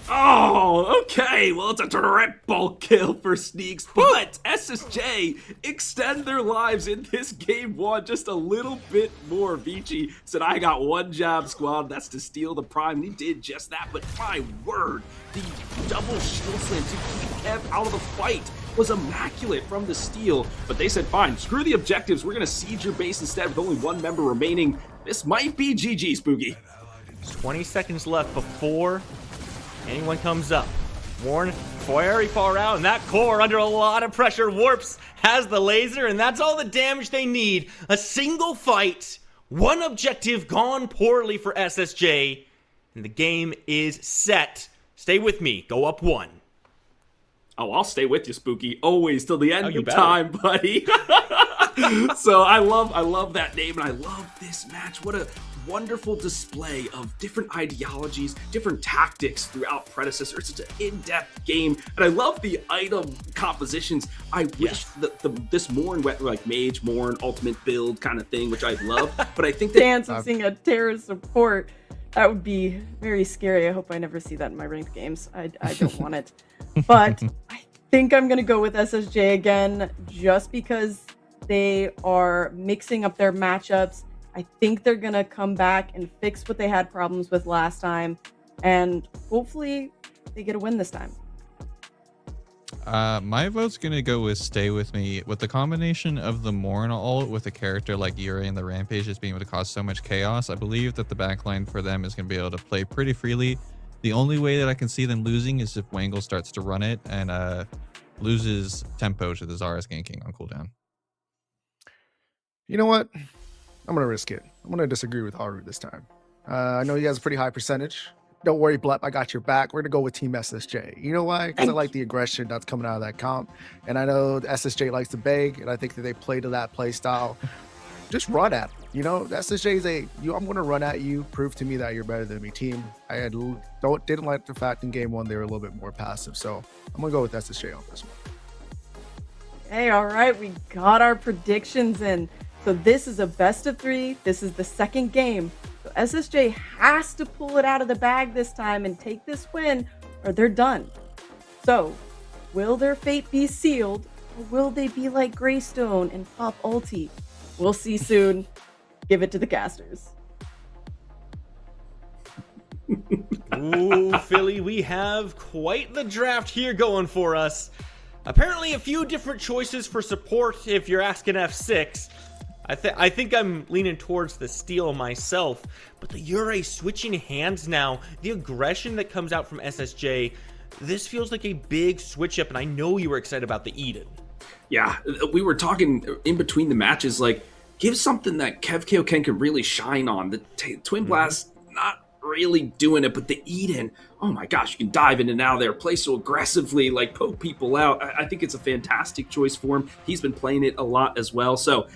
Oh, okay. Well, it's a triple kill for Sneaks, but SSJ extend their lives in this game 1 just a little bit more. Vici said, I got one job, squad. That's to steal the Prime. And he did just that, but my word, the double shield slam to keep Kev out of the fight was immaculate from the steal. But they said, fine, screw the objectives. We're going to siege your base instead with only 1 member remaining. This might be GG, Spooky. 20 seconds left before anyone comes up. Warren very far out, and that core under a lot of pressure. Warps has the laser, and that's all the damage they need. A single fight, 1 objective gone poorly for SSJ, and the game is set. Stay with me. Go up 1. Oh, I'll stay with you, Spooky. Always till the end of time, buddy. So I love that name, and I love this match. What a wonderful display of different ideologies, different tactics throughout Predecessor. It's such an in-depth game, and I love the item compositions. I wish that this Morn, like Mage, Morn, Ultimate build kind of thing, which I love, but I think that... Chance of seeing a Terra support, that would be very scary. I hope I never see that in my ranked games. I don't want it. But I think I'm going to go with SSJ again, just because they are mixing up their matchups. I think they're going to come back and fix what they had problems with last time. And hopefully they get a win this time. My vote's going to go with Stay With Me. With the combination of the Morn ult with a character like Yuri and the Rampage just being able to cause so much chaos, I believe that the backline for them is going to be able to play pretty freely. The only way that I can see them losing is if Wangle starts to run it and loses tempo to the Zara's ganking on cooldown. You know what? I'm going to risk it. I'm going to disagree with Haru this time. I know he has a pretty high percentage. Don't worry, Blep, I got your back. We're going to go with Team SSJ. You know why? Because I like the aggression that's coming out of that comp. And I know SSJ likes to beg, and I think that they play to that play style. Just run at him. You know, SSJ is I'm going to run at you, prove to me that you're better than me, team. I didn't like the fact in game 1 they were a little bit more passive. So I'm going to go with SSJ on this one. Hey, all right. We got our predictions in. So this is a best of 3. This is the second game. So SSJ has to pull it out of the bag this time and take this win, or they're done. So, will their fate be sealed, or will they be like Greystone and pop ulti? We'll see soon. Give it to the casters. Ooh, Philly, we have quite the draft here going for us. Apparently a few different choices for support if you're asking F6. I think I'm leaning towards the steal myself, but the Yurei switching hands now, the aggression that comes out from SSJ, this feels like a big switch up, and I know you were excited about the Eden. Yeah, we were talking in between the matches, like, give something that Kev Kaioken could really shine on. The Twin Blast, not really doing it, but the Eden, oh my gosh, you can dive in and out of there, play so aggressively, like poke people out. I think it's a fantastic choice for him. He's been playing it a lot as well, so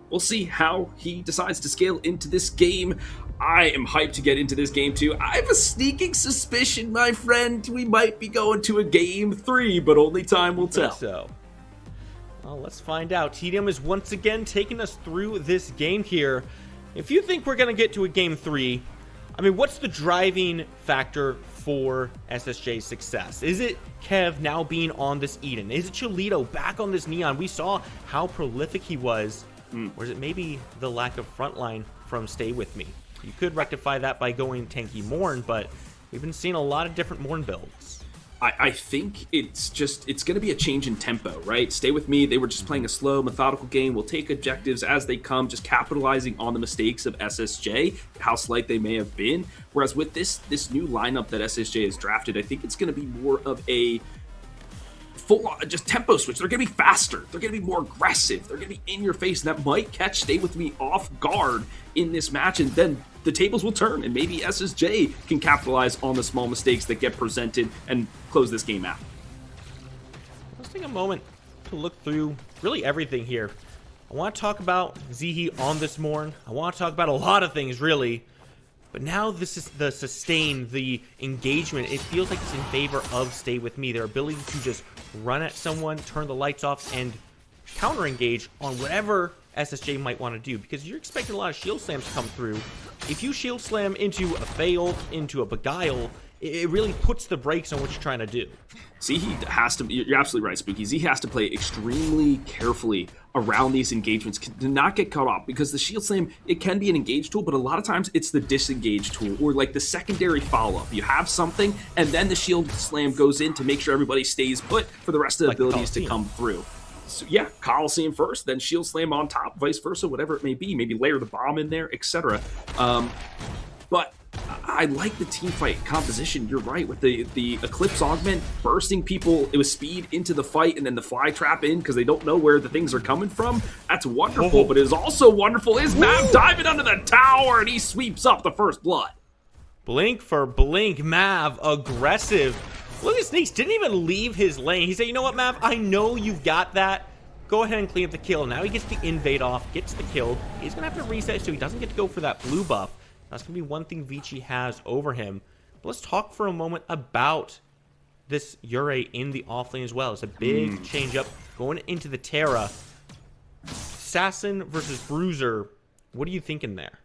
we'll see how he decides to scale into this game. I am hyped to get into this game too. I have a sneaking suspicion, my friend, we might be going to a game 3, but only time will tell. So, well, let's find out. TDM is once again taking us through this game here. If you think we're going to get to a game 3, I mean, what's the driving factor for SSJ's success? Is it Kev now being on this Eden? Is it Cholito back on this Neon? We saw how prolific he was. Or is it maybe the lack of frontline from Stay With Me? You could rectify that by going tanky Morn, but we've been seeing a lot of different Morn builds. I think it's going to be a change in tempo, right? Stay With Me, they were just playing a slow, methodical game. We'll take objectives as they come, just capitalizing on the mistakes of SSJ, how slight they may have been. Whereas with this new lineup that SSJ has drafted, I think it's going to be more of a full just tempo switch. They're going to be faster. They're going to be more aggressive. They're going to be in your face, and that might catch Stay With Me off guard in this match, and then the tables will turn, and maybe SSJ can capitalize on the small mistakes that get presented and close this game out. Let's take a moment to look through really everything here. I want to talk about Zihi on this Morn. I want to talk about a lot of things, really. But now this is the sustain, the engagement. It feels like it's in favor of Stay With Me. Their ability to just run at someone, turn the lights off, and counter-engage on whatever SSJ might want to do. Because you're expecting a lot of shield slams to come through. If you shield slam into a Fail, into a Beguile, it really puts the brakes on what you're trying to do. See, he has to, you're absolutely right, Spooky. He has to play extremely carefully around these engagements to not get caught off, because the shield slam, it can be an engage tool, but a lot of times it's the disengage tool, or like the secondary follow-up. You have something, and then the shield slam goes in to make sure everybody stays put for the rest of the abilities to come through. So yeah, Coliseum first, then shield slam on top, vice versa, whatever it may be. Maybe layer the bomb in there, etc. But I like the team fight composition. You're right, with the Eclipse Augment bursting people. It was speed into the fight and then the fly trap in because they don't know where the things are coming from. That's wonderful, but it is also wonderful is Mav diving under the tower, and he sweeps up the first blood. Blink for blink, Mav, aggressive. Look at Sneaks, didn't even leave his lane. He said, you know what, Mav, I know you've got that. Go ahead and clean up the kill. Now he gets the invade off, gets the kill. He's going to have to reset so he doesn't get to go for that blue buff. That's going to be one thing Vici has over him. But let's talk for a moment about this Yurei in the offlane as well. It's a big change up going into the Terra. Assassin versus Bruiser. What are you thinking there?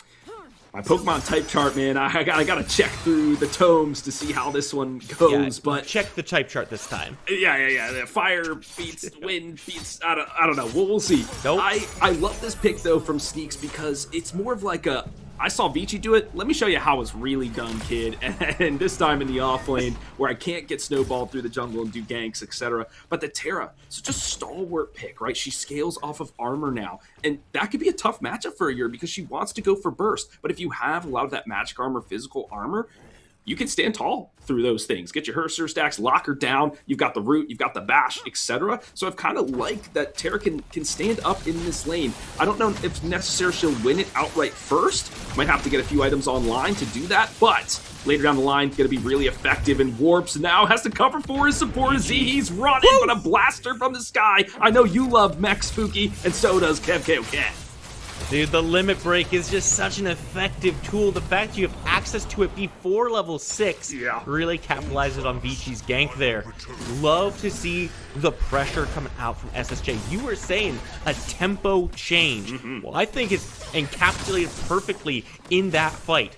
My Pokemon type chart, man, I gotta check through the tomes to see how this one goes, but check the type chart this time. Yeah. The fire beats wind beats. I don't know. We'll see. Nope. I love this pick though from Sneaks because it's more of like a. I saw Vici do it. Let me show you how it's really done, kid. And this time in the off lane, where I can't get snowballed through the jungle and do ganks, etc. But the Terra, such a stalwart pick, right? She scales off of armor now. And that could be a tough matchup for a year because she wants to go for burst. But if you have a lot of that magic armor, physical armor, you can stand tall through those things. Get your Herser stacks, lock her down. You've got the root, you've got the bash, etc. So I've kind of liked that Terra can stand up in this lane. I don't know if necessarily she'll win it outright first. Might have to get a few items online to do that, but later down the line, going to be really effective. And Warps now has to cover for his support as he's running, but a blaster from the sky. I know you love Mech Spooky, and so does KevKOK. Dude, the limit break is just such an effective tool. The fact you have access to it before level 6 really capitalizes on Vici's gank there. Love to see the pressure coming out from SSJ. You were saying a tempo change. Well, I think it's encapsulated perfectly in that fight.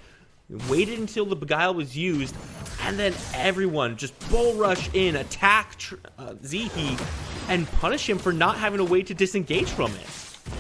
Waited until the Beguile was used, and then everyone just bull rush in, attack Zihi, and punish him for not having a way to disengage from it.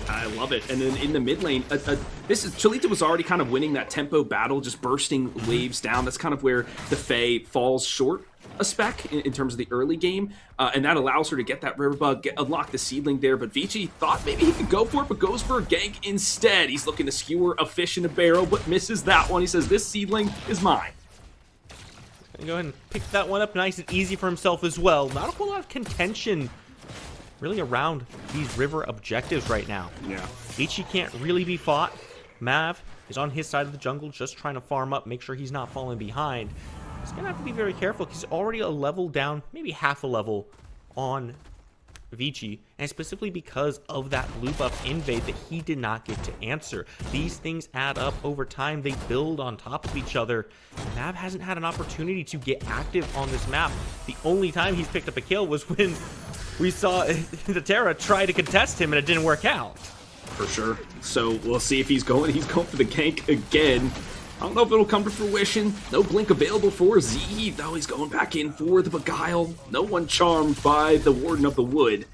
I love it. And then in the mid lane, Cholito was already kind of winning that tempo battle, just bursting waves down. That's kind of where the Fae falls short a spec in terms of the early game, and that allows her to get that river bug, unlock the seedling there. But Vici thought maybe he could go for it, but goes for a gank instead. He's looking to skewer a fish in a barrel, but misses that one. He says, this seedling is mine. Gonna go ahead and pick that one up nice and easy for himself as well. Not a whole lot of contention really around these river objectives right now. Yeah. Vici can't really be fought. Mav is on his side of the jungle just trying to farm up, make sure he's not falling behind. He's going to have to be very careful because he's already a level down, maybe half a level on Vici, and specifically because of that blue buff invade that he did not get to answer. These things add up over time. They build on top of each other. Mav hasn't had an opportunity to get active on this map. The only time he's picked up a kill was when we saw the Terra try to contest him and it didn't work out. For sure. So we'll see if he's going for the gank again. I don't know if it'll come to fruition. No blink available for Z, though he's going back in for the Beguile. No one charmed by the Warden of the Wood.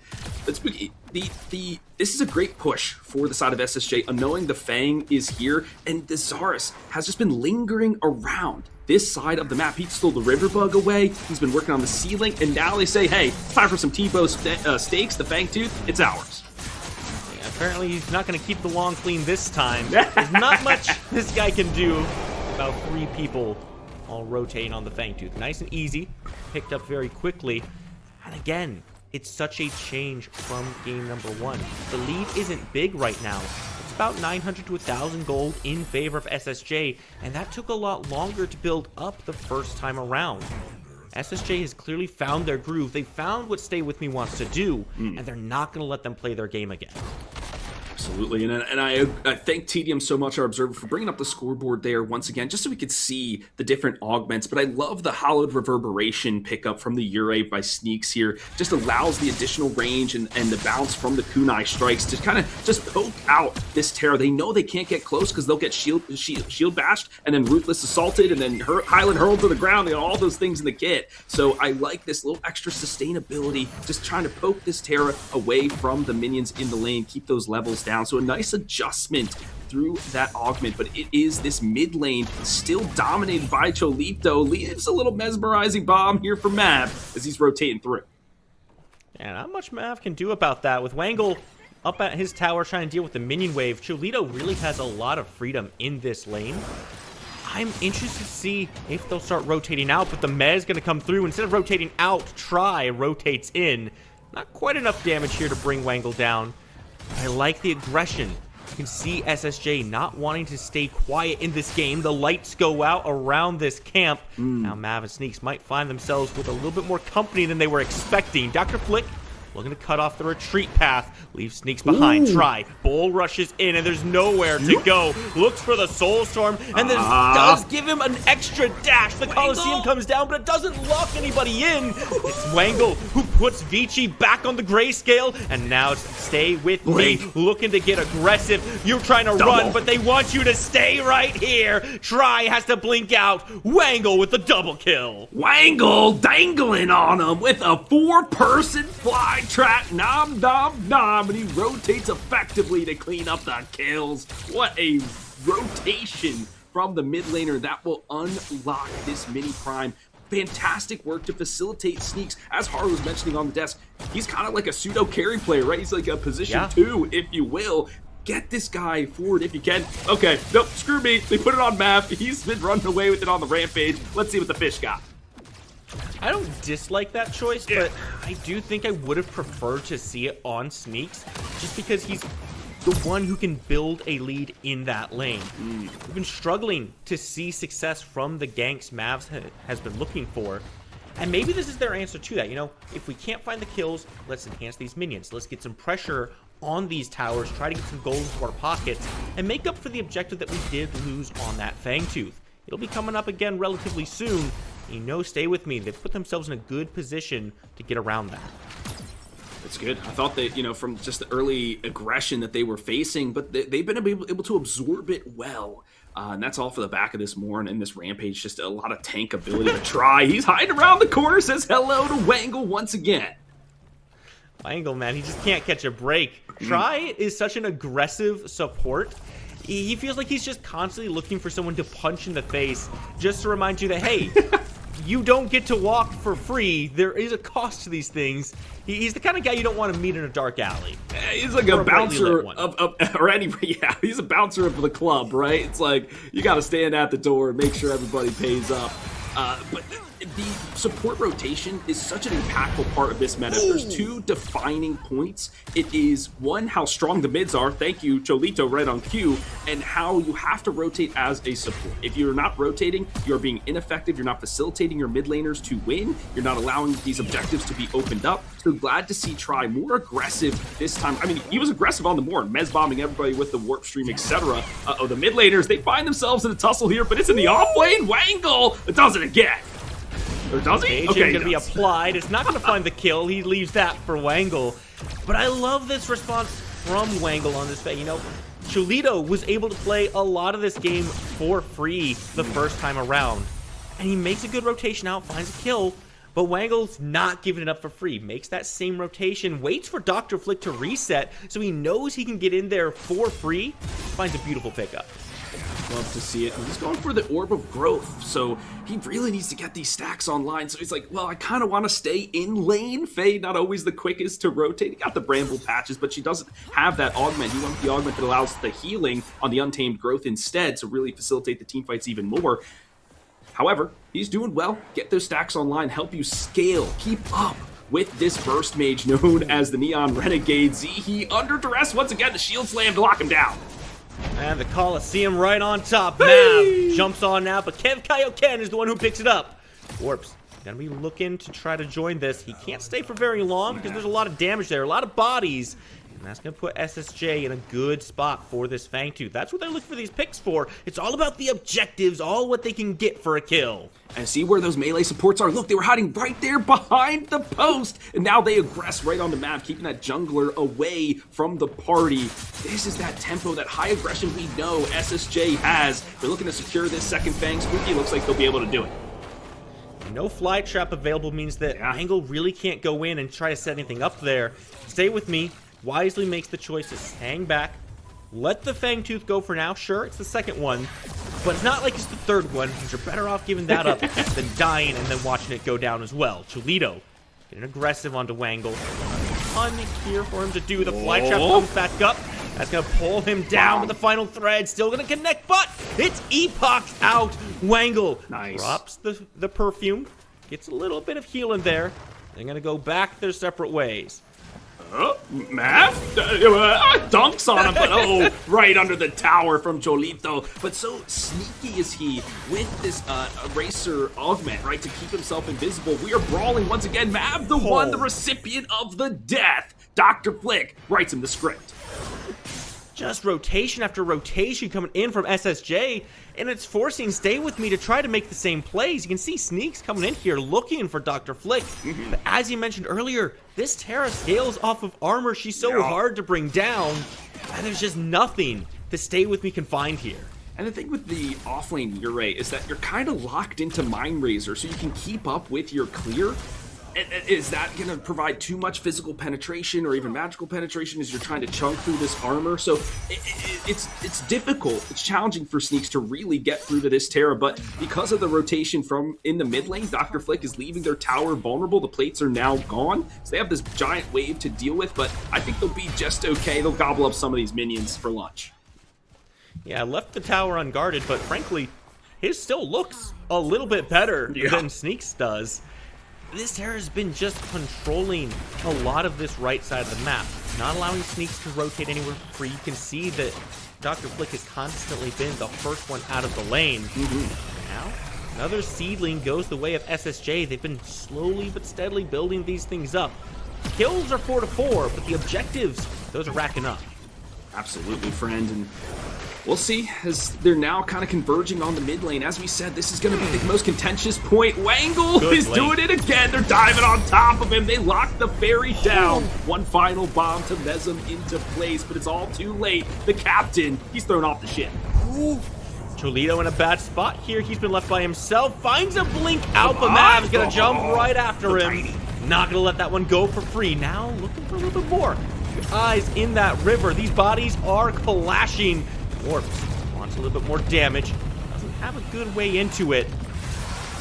This is a great push for the side of SSJ, knowing the Fang is here, and the Zarus has just been lingering around this side of the map. He stole the river bug away, he's been working on the ceiling, and now they say, hey, time for some T-bow steaks, the Fang Tooth, it's ours. Yeah, apparently he's not going to keep the long clean this time. There's not much this guy can do. About 3 people all rotating on the Fang Tooth. Nice and easy, picked up very quickly, and again, it's such a change from game number 1. The lead isn't big right now. It's about 900 to 1,000 gold in favor of SSJ, and that took a lot longer to build up the first time around. SSJ has clearly found their groove. They found what Stay With Me wants to do, and they're not going to let them play their game again. Absolutely, and I thank TDM so much, our observer, for bringing up the scoreboard there once again, just so we could see the different augments. But I love the hollowed reverberation pickup from the Ure by Sneaks here. Just allows the additional range and the bounce from the kunai strikes to kind of just poke out this Terra. They know they can't get close because they'll get shield bashed, and then Ruthless assaulted, and then Highland hurled to the ground, and all those things in the kit. So I like this little extra sustainability, just trying to poke this Terra away from the minions in the lane, keep those levels down. So a nice adjustment through that augment, but it is this mid lane still dominated by Cholito. Leaves a little mesmerizing bomb here for Mav as he's rotating through. And not much Mav can do about that. With Wangle up at his tower trying to deal with the minion wave, Cholito really has a lot of freedom in this lane. I'm interested to see if they'll start rotating out, but the Mez going to come through. Instead of rotating out, Try rotates in. Not quite enough damage here to bring Wangle down. I like the aggression. You can see SSJ not wanting to stay quiet in this game. The lights go out around this camp. Now Mav and Sneaks might find themselves with a little bit more company than they were expecting. Dr. Flick looking to cut off the retreat path. Leaves Sneaks behind. Try. Bull rushes in, and there's nowhere to go. Looks for the Soul Storm, and this does give him an extra dash. The Coliseum comes down, but it doesn't lock anybody in. It's Wangle who puts Vici back on the grayscale, and now it's Stay With Me looking to get aggressive. You're trying to run, but they want you to stay right here. Try has to blink out. Wangle with the double kill. Wangle dangling on him with a 4-person fly trap, nom nom nom, and he rotates effectively to clean up the kills. What a rotation from the mid laner that will unlock this mini prime. Fantastic work to facilitate Sneaks. As Haru was mentioning on the desk, he's kind of like a pseudo carry player, right? He's like a position 2, if you will. Get this guy forward if you can. Okay, nope, screw me. They put it on Mav. He's been running away with it on the rampage. Let's see what the fish got. I don't dislike that choice, but I do think I would have preferred to see it on Sneaks, just because he's the one who can build a lead in that lane. We've been struggling to see success from the ganks Mavs has been looking for, and maybe this is their answer to that. You know, if we can't find the kills, let's enhance these minions. Let's get some pressure on these towers, try to get some gold into our pockets, and make up for the objective that we did lose on that Fangtooth. It'll be coming up again relatively soon. You know, Stay With Me. They've put themselves in a good position to get around that. That's good. I thought that, you know, from just the early aggression that they were facing, but they've been able to absorb it well. And that's all for the back of this Morn and this Rampage. Just a lot of tank ability to Try. He's hiding around the corner, says hello to Wangle once again. Wangle, man, he just can't catch a break. Try is such an aggressive support. He feels like he's just constantly looking for someone to punch in the face, just to remind you that, hey, you don't get to walk for free. There is a cost to these things. He's the kind of guy you don't want to meet in a dark alley. He's like a bouncer he's a bouncer of the club, right? It's like, you got to stand at the door and make sure everybody pays up. But the support rotation is such an impactful part of this meta. There's 2 defining points. It is, one, how strong the mids are. Thank you, Cholito, right on cue. And how you have to rotate as a support. If you're not rotating, you're being ineffective. You're not facilitating your mid laners to win. You're not allowing these objectives to be opened up. So glad to see Try more aggressive this time. I mean, he was aggressive on the Morn, Mez bombing everybody with the warp stream, etc. The mid laners, they find themselves in a tussle here, but it's in the off lane. Wangle does it again. Or does he? Agent going to be applied. It's not going to find the kill. He leaves that for Wangle. But I love this response from Wangle on this fight. You know, Cholito was able to play a lot of this game for free the first time around. And he makes a good rotation out, finds a kill, but Wangle's not giving it up for free. Makes that same rotation, waits for Dr. Flick to reset, so he knows he can get in there for free. Finds a beautiful pickup. Love to see it. And he's going for the Orb of Growth, so he really needs to get these stacks online. So he's like, well, I kind of want to stay in lane. Faye, not always the quickest to rotate. He got the Bramble patches, but she doesn't have that augment. He wants the augment that allows the healing on the Untamed Growth instead to really facilitate the team fights even more. However, he's doing well. Get those stacks online, help you scale, keep up with this burst mage known as the Neon Renegade. Zihi under duress once again, the shield slam to lock him down. And the Coliseum right on top. Nav jumps on now, but Kev Kaioken is the one who picks it up. Warps gonna be looking to try to join this. He can't stay for very long because there's a lot of damage there, a lot of bodies. And that's going to put SSJ in a good spot for this Fangtooth. That's what they're looking for these picks for. It's all about the objectives, all what they can get for a kill. And see where those melee supports are. Look, they were hiding right there behind the post. And now they aggress right on the map, keeping that jungler away from the party. This is that tempo, that high aggression we know SSJ has. They're looking to secure this second Fang. Spooky looks like they'll be able to do it. No fly trap available means that Angle really can't go in and try to set anything up there. Stay with me. Wisely makes the choice to hang back, let the Fangtooth go for now. Sure, it's the second one, but it's not like it's the third one, because you're better off giving that up than dying and then watching it go down as well. Cholito getting aggressive onto Wangle. On here for him to do. The fly trap comes back up. That's going to pull him down with the final thread. Still going to connect, but it's Epoch out. Wangle drops the perfume, gets a little bit of healing there. They're going to go back their separate ways. Math? Dunks on him, but right under the tower from Cholito. But so sneaky is he with this Eraser augment, right, to keep himself invisible. We are brawling once again. Mav, the one, the recipient of the death. Dr. Flick writes him the script. Just rotation after rotation coming in from SSJ, and it's forcing Stay With Me to try to make the same plays. You can see Sneaks coming in here looking for Dr. Flick. But as you mentioned earlier, this Terra scales off of armor. She's so hard to bring down, and there's just nothing that Stay With Me can find here. And the thing with the offlane Ure is that you're kind of locked into Mind Razor, so you can keep up with your clear. Is that going to provide too much physical penetration or even magical penetration as you're trying to chunk through this armor? So it's difficult. It's challenging for Sneaks to really get through to this Terra, but because of the rotation from in the mid lane, Dr. Flick is leaving their tower vulnerable. The plates are now gone, so they have this giant wave to deal with, but I think they'll be just okay. They'll gobble up some of these minions for lunch. Yeah, left the tower unguarded, but frankly, his still looks a little bit better than Sneaks does. This Terra has been just controlling a lot of this right side of the map, not allowing Sneaks to rotate anywhere free. You can see that Dr. Flick has constantly been the first one out of the lane. Now, another seedling goes the way of SSJ. They've been slowly but steadily building these things up. Kills are 4-4, but the objectives, those are racking up. Absolutely, friend, and we'll see as they're now kind of converging on the mid lane. As we said, this is going to be the most contentious point. Wangle is doing it again. They're diving on top of him. They lock the fairy down. One final bomb to mez him into place, but it's all too late. The captain, he's thrown off the ship. Cholito in a bad spot here. He's been left by himself. Finds a blink out, but Mav's going to jump right after him. Not going to let that one go for free. Now looking for a little bit more. Eyes in that river. These bodies are clashing. Warps wants a little bit more damage. Doesn't have a good way into it.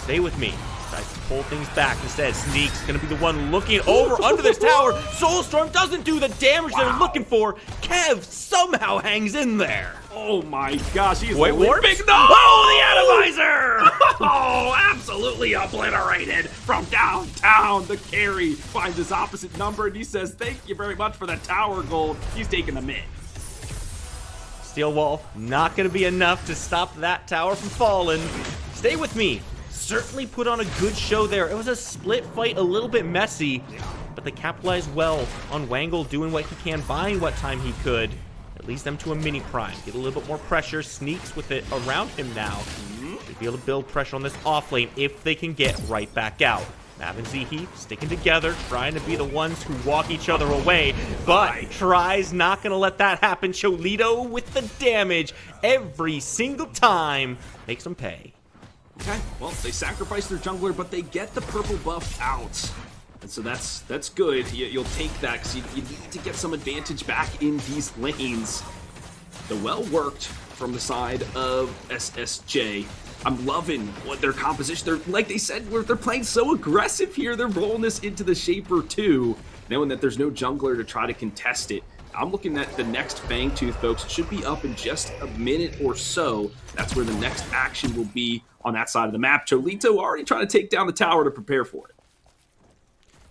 Stay with me. Tries to pull things back. Instead, Sneak's gonna be the one looking over under this tower. Soulstorm doesn't do the damage they're looking for. Kev somehow hangs in there. Oh my gosh, he's Warps? big. No! Oh, the atomizer! Oh, absolutely obliterated from downtown. The carry finds his opposite number and he says, thank you very much for the tower gold. He's taking the mid. Steel wall, not going to be enough to stop that tower from falling. Stay with me. Certainly put on a good show there. It was a split fight, a little bit messy, but they capitalized well on Wangle doing what he can, buying what time he could. It leads them to a mini prime. Get a little bit more pressure. Sneaks with it around him now. They'll be able to build pressure on this off lane if they can get right back out. Mav and Zihi sticking together, trying to be the ones who walk each other away, but Try's not going to let that happen. Cholito with the damage every single time. Makes them pay. Okay, well, they sacrifice their jungler, but they get the purple buff out. And so that's good. You'll take that because you need to get some advantage back in these lanes. The well worked from the side of SSJ. I'm loving what their composition. They're, like they said, they're playing so aggressive here. They're rolling this into the Shaper too, knowing that there's no jungler to try to contest it. I'm looking at the next Fangtooth, folks. It should be up in just a minute or so. That's where the next action will be on that side of the map. Cholito already trying to take down the tower to prepare for it.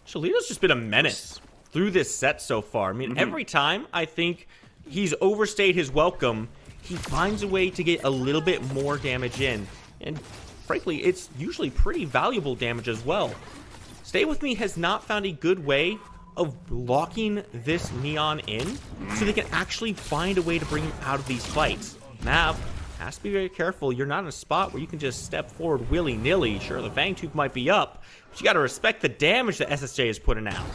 Cholito's just been a menace through this set so far. I mean, every time I think he's overstayed his welcome, he finds a way to get a little bit more damage in. And frankly, it's usually pretty valuable damage as well. Stay With Me has not found a good way of locking this Neon in so they can actually find a way to bring him out of these fights. Mav has to be very careful. You're not in a spot where you can just step forward willy-nilly. Sure, the Fangtooth might be up, but you got to respect the damage that SSJ is putting out.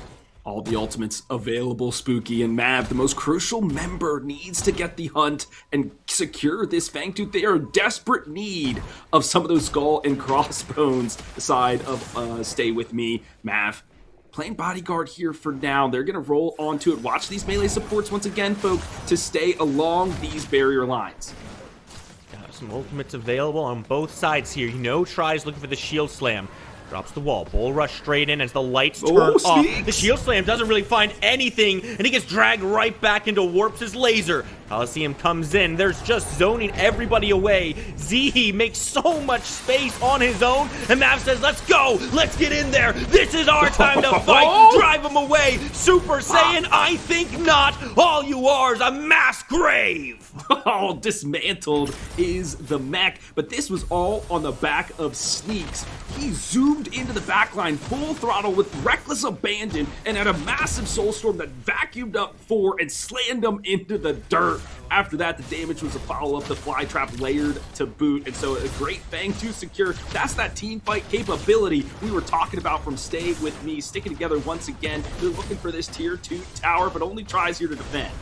All the ultimates available, Spooky, and Mav, the most crucial member, needs to get the hunt and secure this Fangtooth. They are in desperate need of some of those skull and crossbones side of Stay With Me. Mav playing bodyguard here for now. They're going to roll onto it. Watch these melee supports once again, folks, to stay along these barrier lines. Got some ultimates available on both sides here. You know, Try's looking for the shield slam. Drops the wall. Bull rush straight in as the lights turn off. The shield slam doesn't really find anything, and he gets dragged right back into Warps' laser. Coliseum comes in. There's just zoning everybody away. Zihi makes so much space on his own, and Mav says, let's go. Let's get in there. This is our time to fight. Drive him away. Super Saiyan, I think not. All you are is a mass grave. Oh, dismantled is the mech, but this was all on the back of Sneaks. He zoomed into the backline full throttle with reckless abandon and had a massive soulstorm that vacuumed up 4 and slammed him into the dirt. After that, the damage was a follow-up, the fly trap layered to boot, and so a great Fangtooth secure. That's that team fight capability we were talking about from Stay With Me, sticking together once again. They're looking for this tier 2 tower, but only Tries here to defend.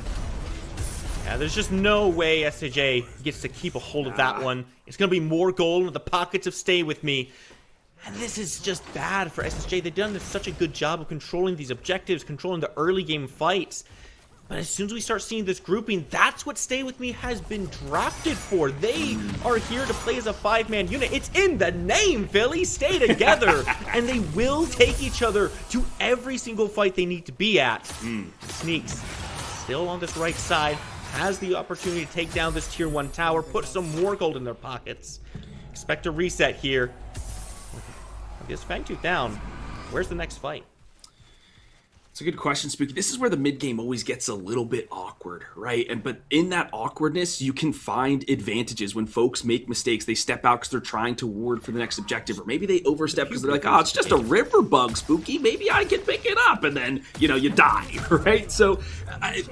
Yeah, there's just no way SSJ gets to keep a hold of that one. It's going to be more gold in the pockets of Stay With Me. And this is just bad for SSJ. They've done such a good job of controlling these objectives, controlling the early game fights. But as soon as we start seeing this grouping, that's what Stay With Me has been drafted for. They are here to play as a 5-man unit. It's in the name, Philly. Stay together. And they will take each other to every single fight they need to be at. Sneaks still on this right side. Has the opportunity to take down this tier 1 tower. Put some more gold in their pockets. Expect a reset here. Gets Fangtooth down. Where's the next fight? It's a good question, Spooky. This is where the mid game always gets a little bit awkward, right? But in that awkwardness, you can find advantages. When folks make mistakes, they step out because they're trying to ward for the next objective, or maybe they overstep because they're like, oh, it's just a river bug, Spooky. Maybe I can pick it up, and then you die, right? So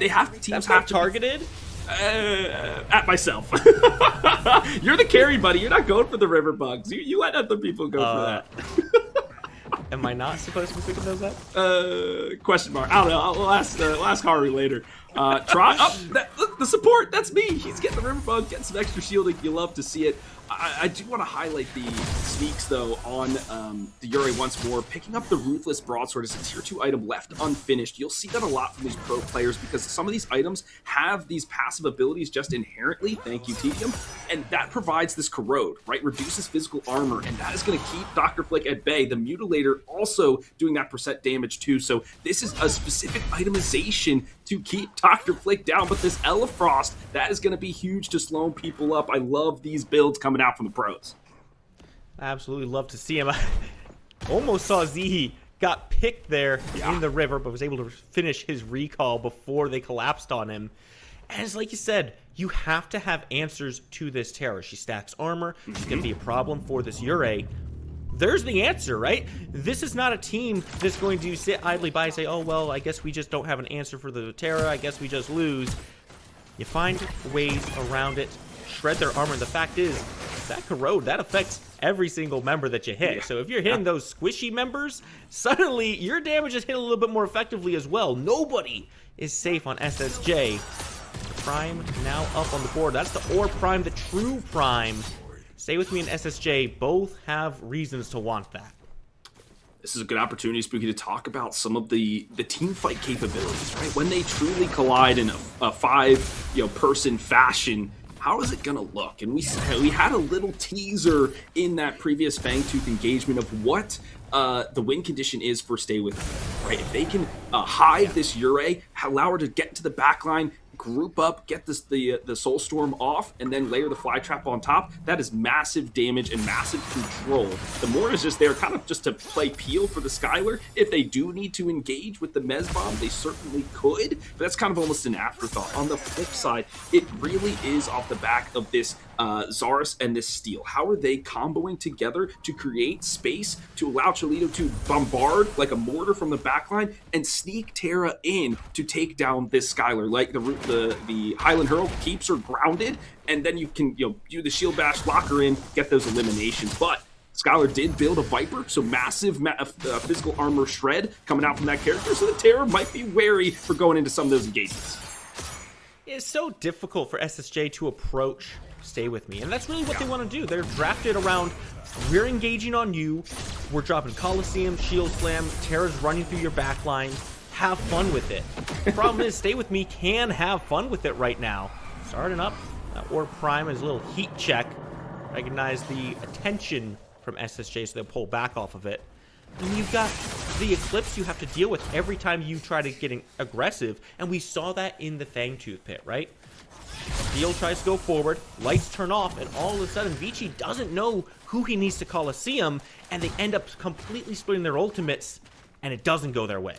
they have teams have to targeted. At myself. You're the carry, buddy. You're not going for the river bugs. You let other people go for that. Am I not supposed to be thinking of that? Question mark. I don't know. I'll ask Haru later. The support. That's me. He's getting the river bug, getting some extra shielding. You love to see it. I do want to highlight the Sneaks, though, on the Yuri once more. Picking up the Ruthless Broadsword is a tier 2 item left unfinished. You'll see that a lot from these pro players because some of these items have these passive abilities just inherently. Thank you, Tedium. And that provides this Corrode, right? Reduces physical armor, and that is going to keep Dr. Flick at bay. The Mutilator also doing that percent damage, too. So this is a specific itemization to keep Dr. Flick down, but this Elefrost, that is going to be huge to slowing people up. I love these builds coming out from the pros. I absolutely love to see him. I almost saw Zihi got picked there in the river, but was able to finish his recall before they collapsed on him. And it's like you said, you have to have answers to this terror. She stacks armor. She's going to be a problem for this Yurei. There's the answer, right? This is not a team that's going to sit idly by and say, oh, well, I guess we just don't have an answer for the Terra. I guess we just lose. You find ways around it, shred their armor. And the fact is, that corrode, that affects every single member that you hit. Yeah. So if you're hitting those squishy members, suddenly your damage is hit a little bit more effectively as well. Nobody is safe on SSJ. Prime now up on the board. That's the Orb Prime, the true Prime. Stay With Me and SSJ both have reasons to want that. This is a good opportunity, Spooky, to talk about some of the team fight capabilities, right? When they truly collide in a five-person fashion, how is it gonna look? And we had a little teaser in that previous Fangtooth engagement of what the win condition is for Stay With Me, right? If they can hide this Yurei, allow her to get into the backline, group up, get the Soulstorm off, and then layer the Fly Trap on top, that is massive damage and massive control. The Mortar is just there kind of just to play peel for the Skylar. If they do need to engage with the Mez Bomb, they certainly could, but that's kind of almost an afterthought. On the flip side, it really is off the back of this Zarus and this Steel. How are they comboing together to create space to allow Cholito to bombard like a mortar from the backline and sneak Terra in to take down this Skylar? Like the Highland Hurl keeps her grounded, and then you can do the Shield Bash, lock her in, get those eliminations. But Skylar did build a Viper, so massive physical armor shred coming out from that character, so the Terra might be wary for going into some of those engagements. It's so difficult for SSJ to approach Stay With Me, and that's really what they want to do. They're drafted around, we're engaging on you, we're dropping Coliseum, Shield Slam, Terra's running through your backline, have fun with it. The problem is Stay With Me can have fun with it right now. Starting up, Orb Prime is a little heat check. Recognize the attention from SSJ, so they'll pull back off of it. And you've got the Eclipse you have to deal with every time you try to get aggressive, and we saw that in the Fangtooth pit, right? Steel tries to go forward, lights turn off, and all of a sudden Vici doesn't know who he needs to Coliseum, and they end up completely splitting their ultimates, and it doesn't go their way.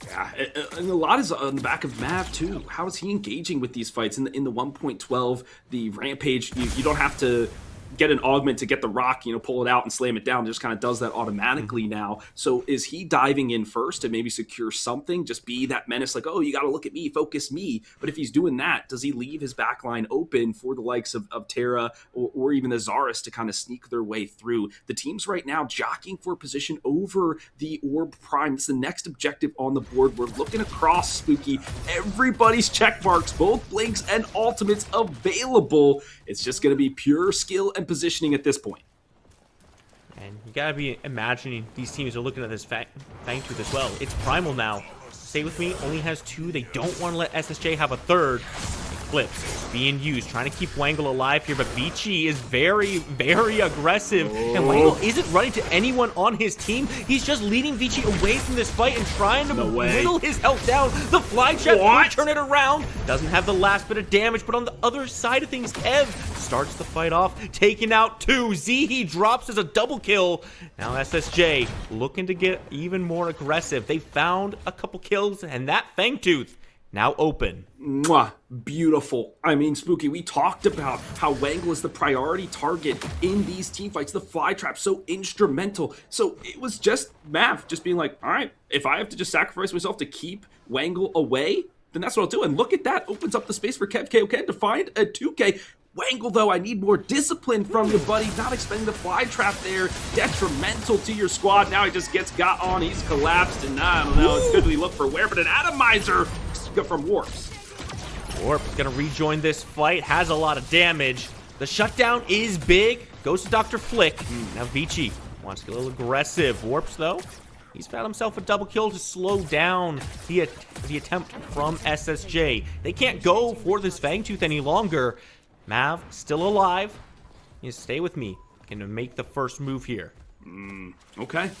Yeah, and a lot is on the back of Mav too. How is he engaging with these fights? In the 1.12, the Rampage, you don't have to get an augment to get the rock, pull it out and slam it down. It just kind of does that automatically now. So is he diving in first to maybe secure something? Just be that menace like, oh, you got to look at me, focus me. But if he's doing that, does he leave his backline open for the likes of Terra or even the Zarus to kind of sneak their way through? The team's right now jockeying for position over the Orb Prime. It's the next objective on the board. We're looking across, Spooky. Everybody's check marks, both blinks and ultimates available. It's just going to be pure skill and positioning at this point. And you gotta be imagining these teams are looking at this Fangtooth as well. It's Primal now. Stay With Me only has two. They don't want to let SSJ have a third. Eclipse being used, trying to keep Wangle alive here, but Vici is very, very aggressive. And Wangle isn't running to anyone on his team. He's just leading Vici away from this fight and trying to whittle his health down. The Fly Trap will turn it around. Doesn't have the last bit of damage, but on the other side of things, Kev starts the fight off, taking out two. He drops as a double kill. Now SSJ looking to get even more aggressive. They found a couple kills, and that Fangtooth now open. Mwah, beautiful. I mean, Spooky, we talked about how Wangle is the priority target in these team fights. The Fly Trap so instrumental. So it was just Mav just being like, all right, if I have to just sacrifice myself to keep Wangle away, then that's what I'll do. And look at that, opens up the space for Kev KOK to find a 2K. Wangle, though, I need more discipline from you, buddy. Not expecting the Fly Trap there. Detrimental to your squad. Now he just gets got on. He's collapsed, and I don't know. It's good we look for where, but an Atomizer from Warps. Warp is going to rejoin this fight. Has a lot of damage. The shutdown is big. Goes to Dr. Flick. Now Vici wants to get a little aggressive. Warps, though, he's found himself a double kill to slow down the attempt from SSJ. They can't go for this Fangtooth any longer. Mav still alive. You stay with me. Gonna make the first move here. Okay.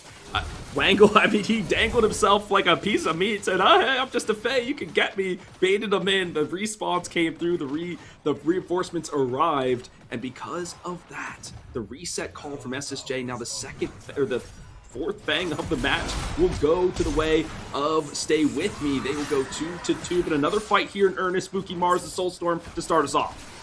Wangle, I mean, he dangled himself like a piece of meat, said, oh, hey, I'm just a Fae, you can get me. Baited him in. The respawns came through, the reinforcements arrived, and because of that, the reset call from SSJ, now the fourth Fang of the match will go to the way of Stay With Me. They will go 2-2, but another fight here in earnest. Spooky Mars, the Soulstorm, to start us off.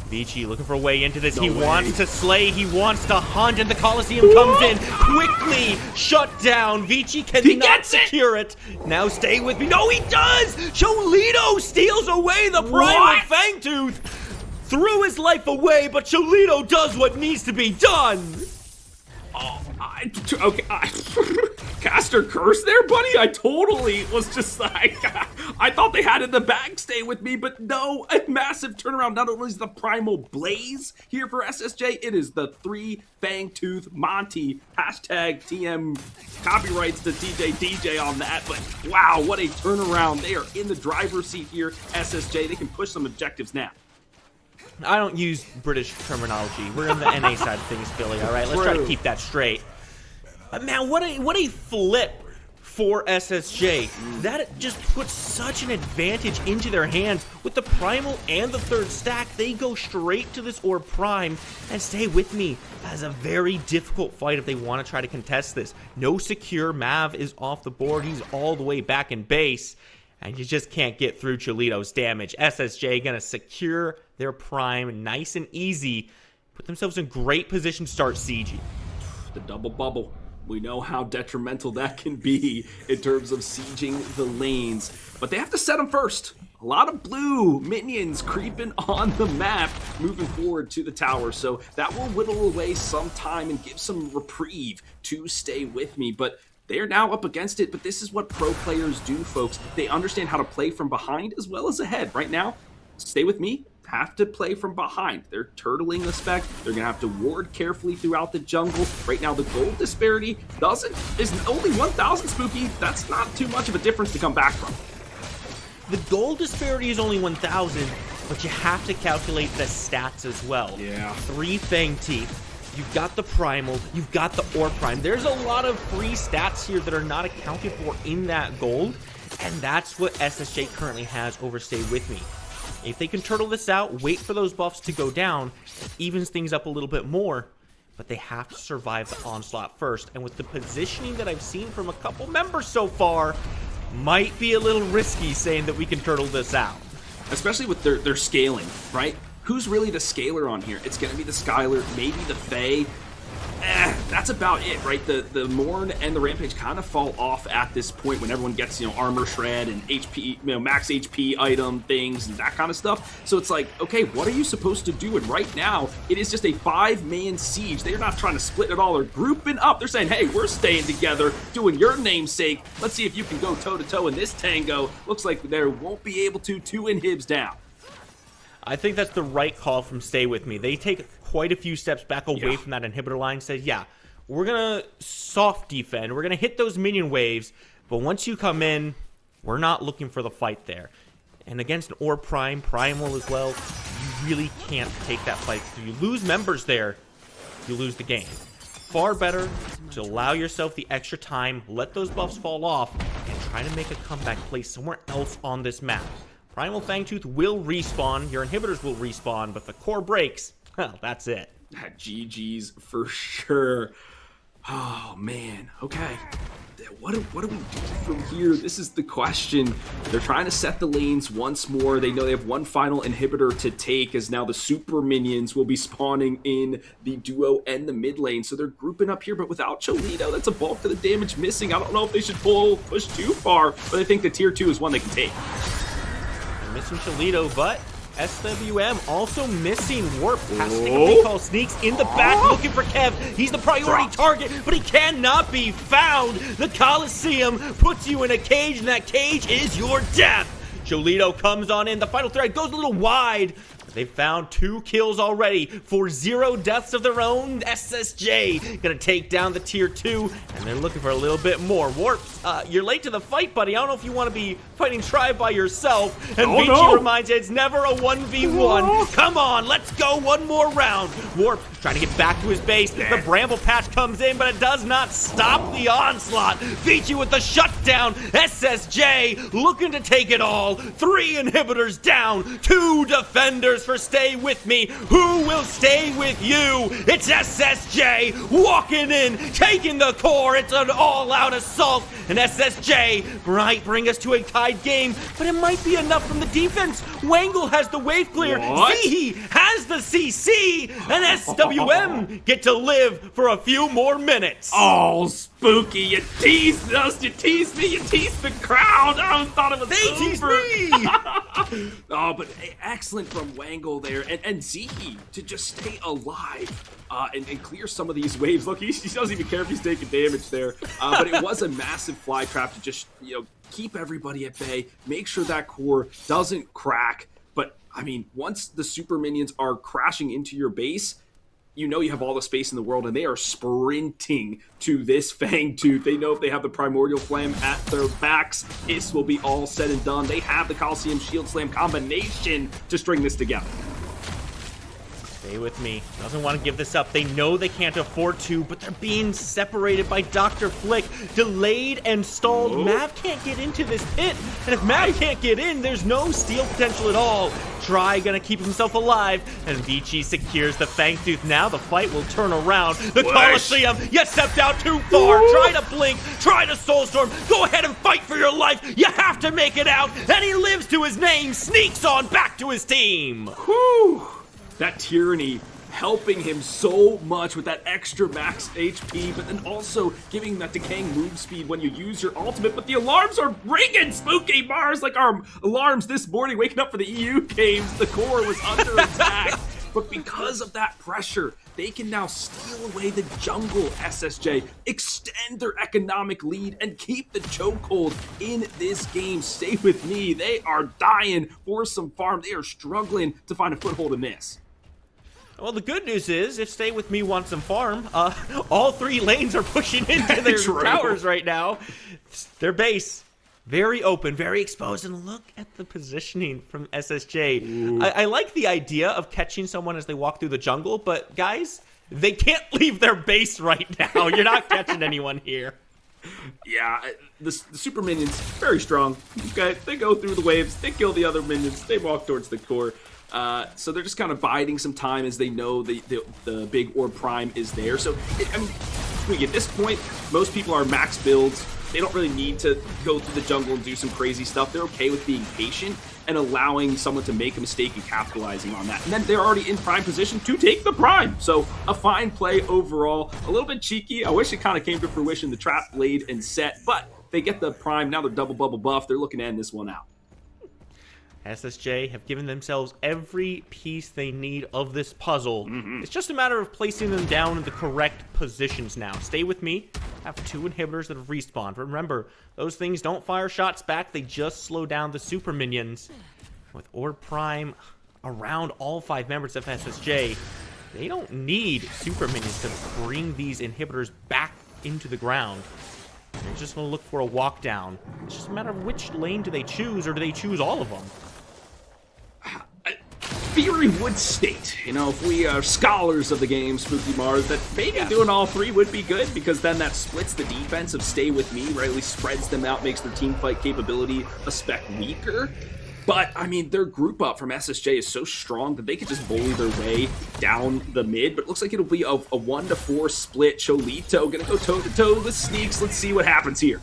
Vici looking for a way into this. He wants to slay, he wants to hunt, and the Coliseum comes in quickly. Shut down. Vici cannot secure it. Now Stay With Me. No, he does! Cholito steals away the Primal Fangtooth. threw his life away, but Cholito does what needs to be done. Oh, okay. Caster curse there, buddy? I totally was just like, I thought they had it in the bag, stay with me, but no, a massive turnaround. Not only is the Primal Blaze here for SSJ, it is the 3 Fang Tooth Monty, hashtag TM copyrights to DJ on that, but wow, what a turnaround. They are in the driver's seat here, SSJ. They can push some objectives now. I don't use British terminology. We're in the NA side of things, Philly, all right? Let's try to keep that straight. Man, what a flip for SSJ. That just puts such an advantage into their hands. With the Primal and the 3rd stack, they go straight to this Orb Prime, and stay with me, as a very difficult fight if they want to try to contest this. No secure, Mav is off the board. He's all the way back in base, and you just can't get through Cholito's damage. SSJ gonna secure their Prime nice and easy, put themselves in great position to start sieging. The double bubble. We know how detrimental that can be in terms of sieging the lanes, but they have to set them first. A lot of blue minions creeping on the map, moving forward to the tower, so that will whittle away some time and give some reprieve to Stay With Me, but they are now up against it. But this is what pro players do, folks. They understand how to play from behind as well as ahead. Right now, Stay With Me have to play from behind. They're turtling the spec. They're gonna have to ward carefully throughout the jungle. Right now, the gold disparity is only 1,000, Spooky. That's not too much of a difference to come back from. The gold disparity is only 1,000, but you have to calculate the stats as well. Yeah. 3 Fang Teeth. You've got the Primal, you've got the Orb Prime. There's a lot of free stats here that are not accounted for in that gold, and that's what SSJ currently has over Stay With Me. If they can turtle this out, wait for those buffs to go down, it evens things up a little bit more, but they have to survive the onslaught first. And with the positioning that I've seen from a couple members so far, might be a little risky saying that we can turtle this out. Especially with their scaling, right? Who's really the scaler on here? It's going to be the Skylar, maybe the Faye. That's about it, right? The Morn and the Rampage kind of fall off at this point when everyone gets, armor shred and HP, max HP item things and that kind of stuff. So it's like, okay, what are you supposed to do? And right now, it is just a 5-man siege. They're not trying to split it all. They're grouping up. They're saying, hey, we're staying together, doing your namesake. Let's see if you can go toe-to-toe in this tango. Looks like they won't be able to. 2 inhibs down. I think that's the right call from Stay With Me. They take quite a few steps back away from that inhibitor line, says, yeah, we're going to soft defend. We're going to hit those minion waves, but once you come in, we're not looking for the fight there. And against an Orb Prime, Primal as well, you really can't take that fight. If you lose members there, you lose the game. Far better to allow yourself the extra time, let those buffs fall off, and try to make a comeback play somewhere else on this map. Primal Fangtooth will respawn, your inhibitors will respawn, but if the core breaks, well, that's it. GG's for sure. Oh, man. Okay. What do we do from here? This is the question. They're trying to set the lanes once more. They know they have one final inhibitor to take, as now the super minions will be spawning in the duo and the mid lane. So they're grouping up here, but without Cholito, that's a bulk of the damage missing. I don't know if they should push too far, but I think the tier 2 is one they can take. Missing Cholito, but SWM also missing Warp. Has to take a recall, sneaks in the back looking for Kev. He's the priority target, but he cannot be found. The Coliseum puts you in a cage, and that cage is your death. Cholito comes on in. The final thread goes a little wide. They found 2 kills already for 0 deaths of their own. SSJ gonna take down the tier 2, and they're looking for a little bit more. Warp, you're late to the fight, buddy. I don't know if you want to be fighting Tribe by yourself. And Vici reminds you it's never a 1v1. Come on, let's go one more round. Warp trying to get back to his base. The Bramble Patch comes in, but it does not stop the onslaught. Vici with the shutdown. SSJ looking to take it all. 3 inhibitors down, 2 defenders for Stay With Me. Who will stay with you? It's SSJ walking in, taking the core. It's an all-out assault, and SSJ might bring us to a tied game, but it might be enough from the defense. Wangle has the wave clear. Zihi has the CC and SWM get to live for a few more minutes. Oh, Spooky, you teased us, you teased me, you teased the crowd. I thought it was They teased over. me. Oh, but excellent from Wangle there, and Zeke to just stay alive and clear some of these waves. Look, he doesn't even care if he's taking damage there, but it was a massive fly trap to just, keep everybody at bay, make sure that core doesn't crack. But, I mean, once the super minions are crashing into your base, you have all the space in the world, and they are sprinting to this Fang Tooth. They know if they have the Primordial Flame at their backs, this will be all said and done. They have the Coliseum Shield Slam combination to string this together. Stay with me. Doesn't want to give this up. They know they can't afford to, but they're being separated by Dr. Flick. Delayed and stalled. Oh. Mav can't get into this pit. And if Mav can't get in, there's no steal potential at all. Try gonna keep himself alive, and Vici secures the Fangtooth. Now the fight will turn around. The Coliseum, you stepped out too far. Try to blink, try to Soulstorm. Go ahead and fight for your life. You have to make it out. And he lives to his name, sneaks on back to his team. Whew. That Tyranny helping him so much with that extra max HP, but then also giving him that decaying move speed when you use your ultimate. But the alarms are ringing, Spooky Mars, like our alarms this morning, waking up for the EU games. The core was under attack. But because of that pressure, they can now steal away the jungle, SSJ, extend their economic lead, and keep the chokehold in this game. Stay with me. They are dying for some farm. They are struggling to find a foothold in this. Well, the good news is, if Stay With Me wants some farm, all three lanes are pushing into their towers right now. Their base, very open, very exposed, and look at the positioning from SSJ. I like the idea of catching someone as they walk through the jungle, but guys, they can't leave their base right now. You're not catching anyone here. Yeah, the super minions, very strong. Okay, they go through the waves, they kill the other minions, they walk towards the core. So they're just kind of biding some time as they know the big orb prime is there. So, at this point, most people are max builds. They don't really need to go through the jungle and do some crazy stuff. They're okay with being patient and allowing someone to make a mistake and capitalizing on that. And then they're already in prime position to take the prime. So a fine play overall. A little bit cheeky. I wish it kind of came to fruition. The trap laid and set, but they get the prime. Now they're double bubble buff. They're looking to end this one out. SSJ have given themselves every piece they need of this puzzle. It's just a matter of placing them down in the correct positions now. Stay with me. I have 2 inhibitors that have respawned. Remember, those things don't fire shots back. They just slow down the super minions. With Orb Prime around all 5 members of SSJ, they don't need super minions to bring these inhibitors back into the ground. They're just going to look for a walk down. It's just a matter of which lane do they choose, or do they choose all of them? Theory would state, if we are scholars of the game, Spooky Mars, that maybe doing all 3 would be good, because then that splits the defense of Stay With Me, right? At least spreads them out, makes their team fight capability a speck weaker. But, I mean, their group up from SSJ is so strong that they could just bully their way down the mid. But it looks like it'll be a 1-4 split. Cholito gonna go toe-to-toe with Sneaks. Let's see what happens here.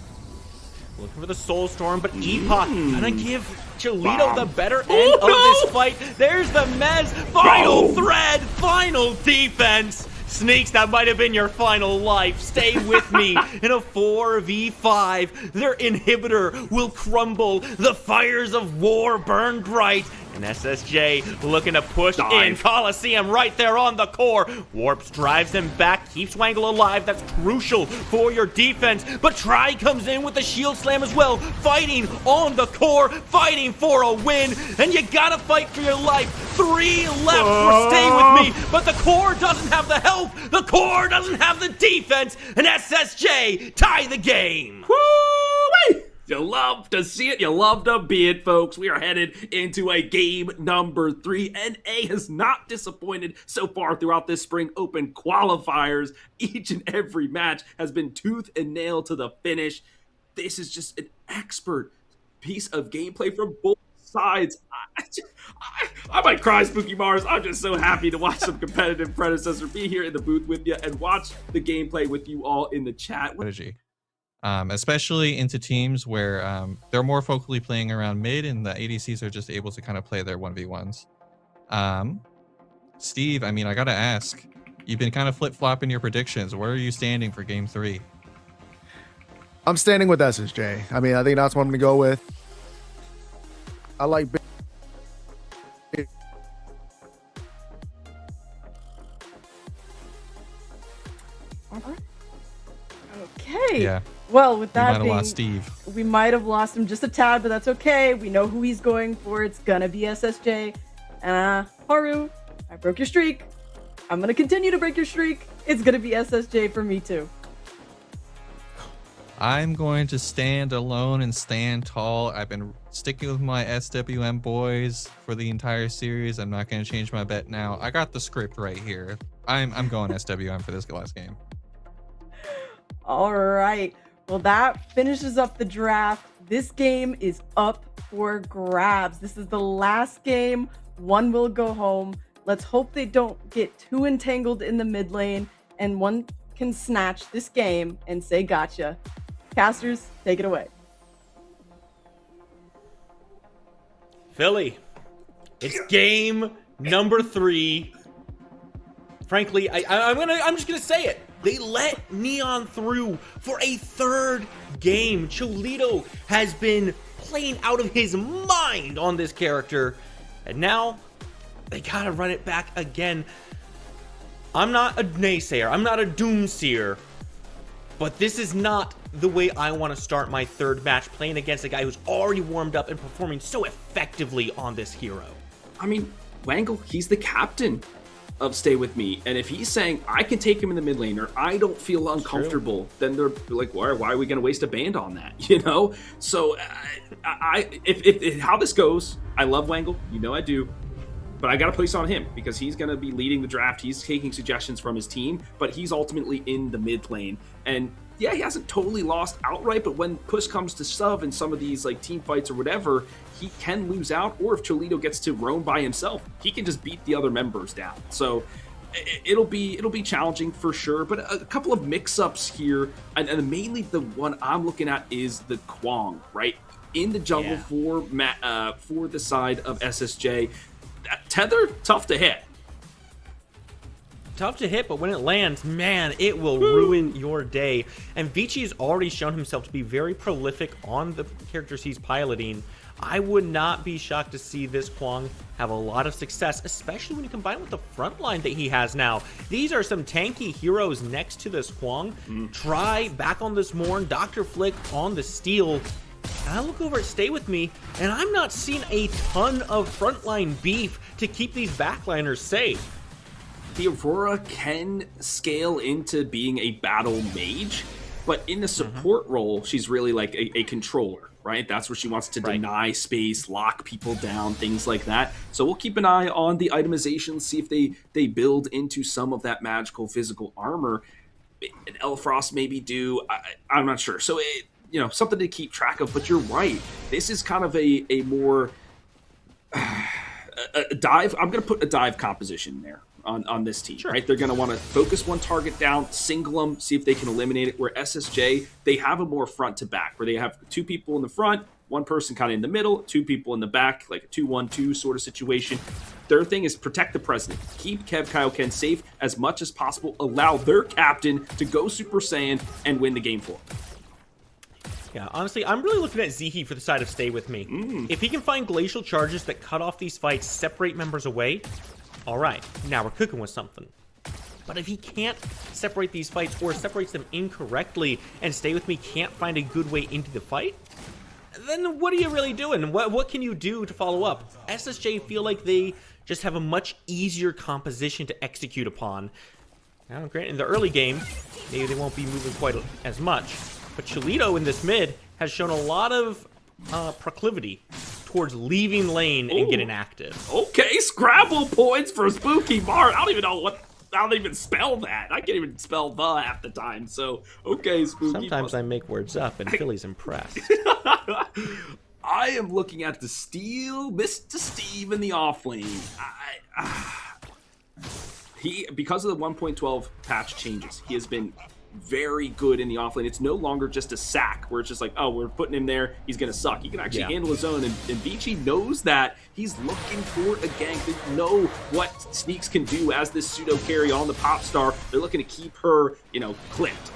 Looking for the Soulstorm, but Epoch gonna give Cholito the better end of this fight. There's the Mez. Final thread, final defense. Sneaks, that might have been your final life. Stay with me. In a 4v5, their inhibitor will crumble. The fires of war burn bright. And SSJ looking to push in. Coliseum right there on the core. Warps drives him back, keeps Wangle alive. That's crucial for your defense. But Try comes in with the shield slam as well. Fighting on the core, fighting for a win. And you gotta fight for your life. 3 left for Stay With Me. But the core doesn't have the health. The core doesn't have the defense. And SSJ tie the game. Woo-wee! You love to see it. You love to be it, folks. We are headed into a game number 3. NA has not disappointed so far throughout this Spring Open qualifiers. Each and every match has been tooth and nail to the finish. This is just an expert piece of gameplay from both sides. I might cry, Spooky Mars. I'm just so happy to watch some competitive predecessor, be here in the booth with you, and watch the gameplay with you all in the chat. Strategy. Especially into teams where they're more focally playing around mid and the ADCs are just able to kind of play their 1v1s. Steve, I mean, I gotta ask. You've been kind of flip-flopping your predictions. Where are you standing for Game 3? I'm standing with SSJ. I mean, I think that's what I'm going to go with. I like big. Okay. Yeah. Well, with We might that have being, lost Steve. we might have lost him just a tad, but that's okay. We know who he's going for. It's gonna be SSJ. Haru, I broke your streak. I'm gonna continue to break your streak. It's gonna be SSJ for me too. I'm going to stand alone and stand tall. I've been sticking with my SWM boys for the entire series. I'm not going to change my bet now. I got the script right here. I'm going SWM for this last game. All right. Well, that finishes up the draft. This game is up for grabs. This is the last game. One will go home. Let's hope they don't get too entangled in the mid lane and one can snatch this game and say gotcha. Casters, take it away. Philly, it's game number 3. Frankly, I'm just gonna say it. They let Neon through for a 3rd game. Cholito has been playing out of his mind on this character, and now they gotta run it back again. I'm not a naysayer. I'm not a doomseer. But this is not the way I want to start my 3rd match, playing against a guy who's already warmed up and performing so effectively on this hero. I mean, Wangle, he's the captain of Stay With Me. And if he's saying, I can take him in the mid lane, or I don't feel uncomfortable, then they're like, why are we going to waste a band on that? You know? So, if how this goes, I love Wangle. You know I do. But I got to place on him because he's going to be leading the draft. He's taking suggestions from his team, but he's ultimately in the mid lane. And yeah, he hasn't totally lost outright, but when push comes to shove in some of these like team fights or whatever, he can lose out. Or if Cholito gets to roam by himself, he can just beat the other members down. So it'll be challenging for sure. But a couple of mix-ups here, and mainly the one I'm looking at is the Kwang, right? In the jungle for the side of SSJ. Tether, tough to hit. Tough to hit, but when it lands, man, it will ruin your day. And Vici has already shown himself to be very prolific on the characters he's piloting. I would not be shocked to see this Kwang have a lot of success, especially when you combine with the front line that he has now. These are some tanky heroes next to this Kwang. Try back on this Morn, Dr. Flick on the Steel. And I look over at Stay With Me, and I'm not seeing a ton of frontline beef to keep these backliners safe. The Aurora can scale into being a battle mage, but in the support role, she's really like a controller, right? That's where she wants to deny space, lock people down, things like that. So we'll keep an eye on the itemization, see if they build into some of that magical physical armor. And Elfrost maybe do, I'm not sure. So something to keep track of, but you're right. This is kind of a more a dive. I'm going to put a dive composition there on this team, right? They're going to want to focus one target down, single them, see if they can eliminate it. Where SSJ, they have a more front to back, where they have 2 people in the front, 1 person kind of in the middle, 2 people in the back, like a 2-1-2 sort of situation. Their thing is protect the president, keep Kev Kaioken safe as much as possible, allow their captain to go Super Saiyan and win the game for them. Yeah, honestly, I'm really looking at Zihi for the side of Stay With Me. If he can find glacial charges that cut off these fights, separate members away, all right, now we're cooking with something. But if he can't separate these fights or separates them incorrectly and Stay With Me can't find a good way into the fight, then what are you really doing? What can you do to follow up? SSJ feel like they just have a much easier composition to execute upon. Now, granted, in the early game, maybe they won't be moving quite as much. But Cholito in this mid has shown a lot of proclivity towards leaving lane and getting active. Okay, Scrabble points for Spooky Bart. I don't even spell that. I can't even spell the half the time. So, okay, Spooky. Sometimes I make words up and Philly's impressed. I am looking at the Steel, Mr. Steve in the off lane. Because of the 1.12 patch changes, he has been very good in the offlane. It's no longer just a sack where it's just like, oh, we're putting him there, he's gonna suck. He can actually handle his own, and Vici knows that. He's looking for a gank. They know what Sneaks can do as this pseudo carry on the pop star. They're looking to keep her, you know, clipped.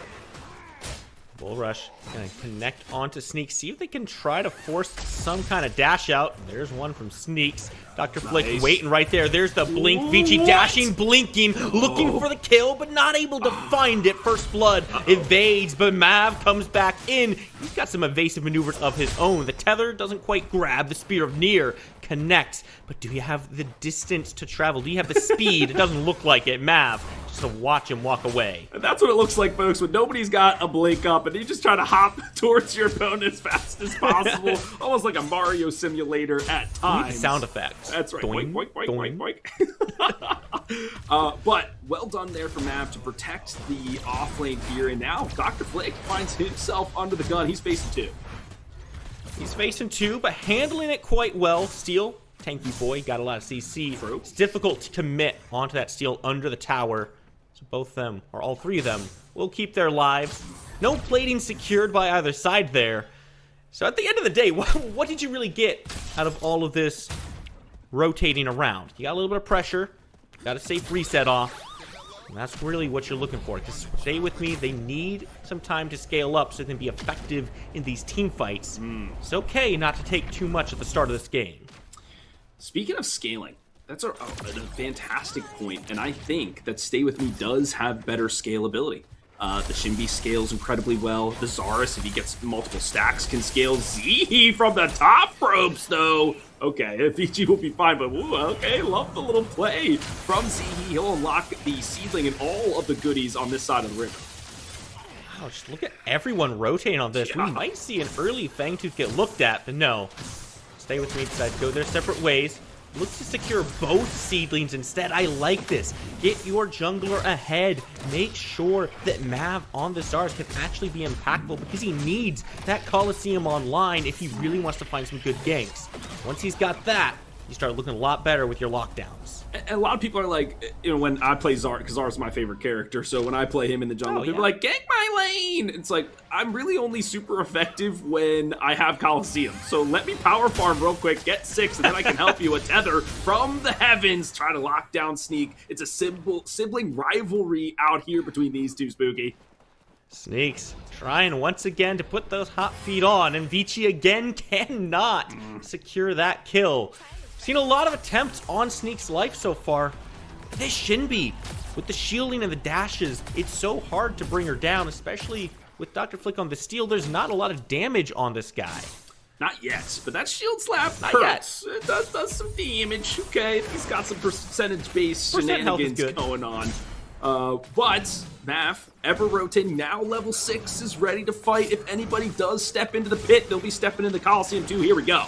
Bull Rush gonna connect onto Sneaks, see if they can try to force some kind of dash out. There's one from Sneaks. Dr. Flick waiting right there. There's the blink. Vici dashing, blinking, looking for the kill, but not able to find it. First blood evades, but Mav comes back in. He's got some evasive maneuvers of his own. The tether doesn't quite grab. The Spear of Near connects, but do you have the distance to travel? Do you have the speed? It doesn't look like it. Mav just to watch him walk away. And that's what it looks like, folks, when nobody's got a blink up and you just try to hop towards your opponent as fast as possible. Almost like a Mario simulator at times. Sound effects. That's right. Doink, Boink, boink, boink, boink. But well done there for Mav to protect the offlane here. And now Dr. Flick finds himself under the gun. He's facing 2. He's facing 2, but handling it quite well. Steel, tanky boy, got a lot of CC. True. It's difficult to commit onto that steel under the tower. So both of them, or all 3 of them, will keep their lives. No plating secured by either side there. So at the end of the day, what did you really get out of all of this rotating around? You got a little bit of pressure, got a safe reset off, and that's really what you're looking for. Because stay with me, they need some time to scale up so they can be effective in these team fights. It's okay not to take too much at the start of this game. Speaking of scaling, that's a fantastic point, and I think that Stay With Me does have better scalability. The Shinbi scales incredibly well. The Zarus, if he gets multiple stacks, can scale. Z from the top ropes, though. Okay, Vici will be fine, but ooh, okay, love the little play from Z. He'll unlock the seedling and all of the goodies on this side of the river. Wow, just look at everyone rotating on this. We might see an early Fangtooth get looked at, but no. Stay With Me decided to go their separate ways. Look to secure both seedlings instead. I like this. Get your jungler ahead. Make sure that Mav on the stars can actually be impactful because he needs that Coliseum online if he really wants to find some good ganks. Once he's got that, you start looking a lot better with your lockdowns. And a lot of people are like, you know, when I play Zard, because Zard's my favorite character, so when I play him in the jungle, people are like, gank my lane! It's like, I'm really only super effective when I have Coliseum. So let me power farm real quick, get 6, and then I can help you. A tether from the heavens, try to lock down Sneak. It's a sibling rivalry out here between these two, Spooky. Sneaks trying once again to put those hot feet on, and Vici again cannot secure that kill. Seen a lot of attempts on Sneak's life so far. This Shinbi, with the shielding and the dashes, it's so hard to bring her down, especially with Dr. Flick on the steel. There's not a lot of damage on this guy. Not yet, but that shield slap hurts. It does some damage. Okay, he's got some percentage-based shenanigans going on. But Mav, ever rotating, now level 6 is ready to fight. If anybody does step into the pit, they'll be stepping in the Coliseum too. Here we go.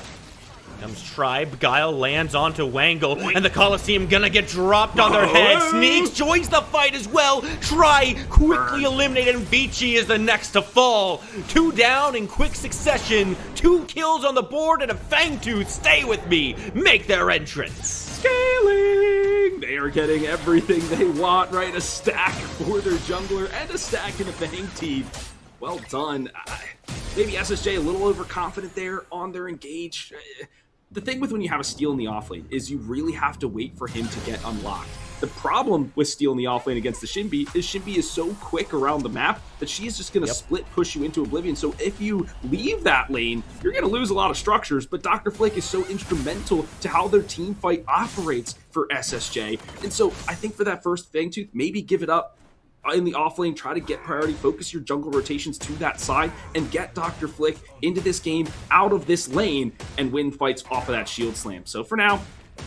Comes Tribe, Guile lands onto Wangle, and the Coliseum gonna get dropped on their head. Sneaks joins the fight as well. Try quickly eliminated, and Vici is the next to fall. 2 down in quick succession. 2 kills on the board, and a Fangtooth, Stay With Me, make their entrance. Scaling! They are getting everything they want, right? A stack for their jungler and a stack in the Fang team. Well done. Maybe SSJ a little overconfident there on their engage. The thing with when you have a steal in the offlane is you really have to wait for him to get unlocked. The problem with steal in the offlane against the Shinbi is so quick around the map that she's just going to split push you into oblivion. So if you leave that lane, you're going to lose a lot of structures, but Dr. Flick is so instrumental to how their team fight operates for SSJ. And so I think for that first Fangtooth, maybe give it up in the offlane, try to get priority, focus your jungle rotations to that side, and get Dr. Flick into this game, out of this lane, and win fights off of that shield slam. So for now,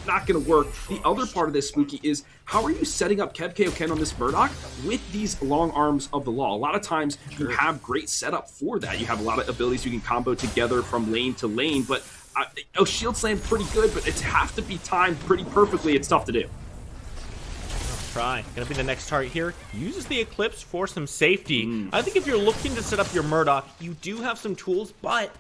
not going to work. The other part of this, Spooky, is how are you setting up Kev Kaioken on this Murdoch with these long arms of the law? A lot of times you have great setup for that. You have a lot of abilities you can combo together from lane to lane, but shield slam pretty good, but it's have to be timed pretty perfectly. It's tough to do. Try. Gonna be the next target here. Uses the Eclipse for some safety. I think if you're looking to set up your Murdoch, you do have some tools, but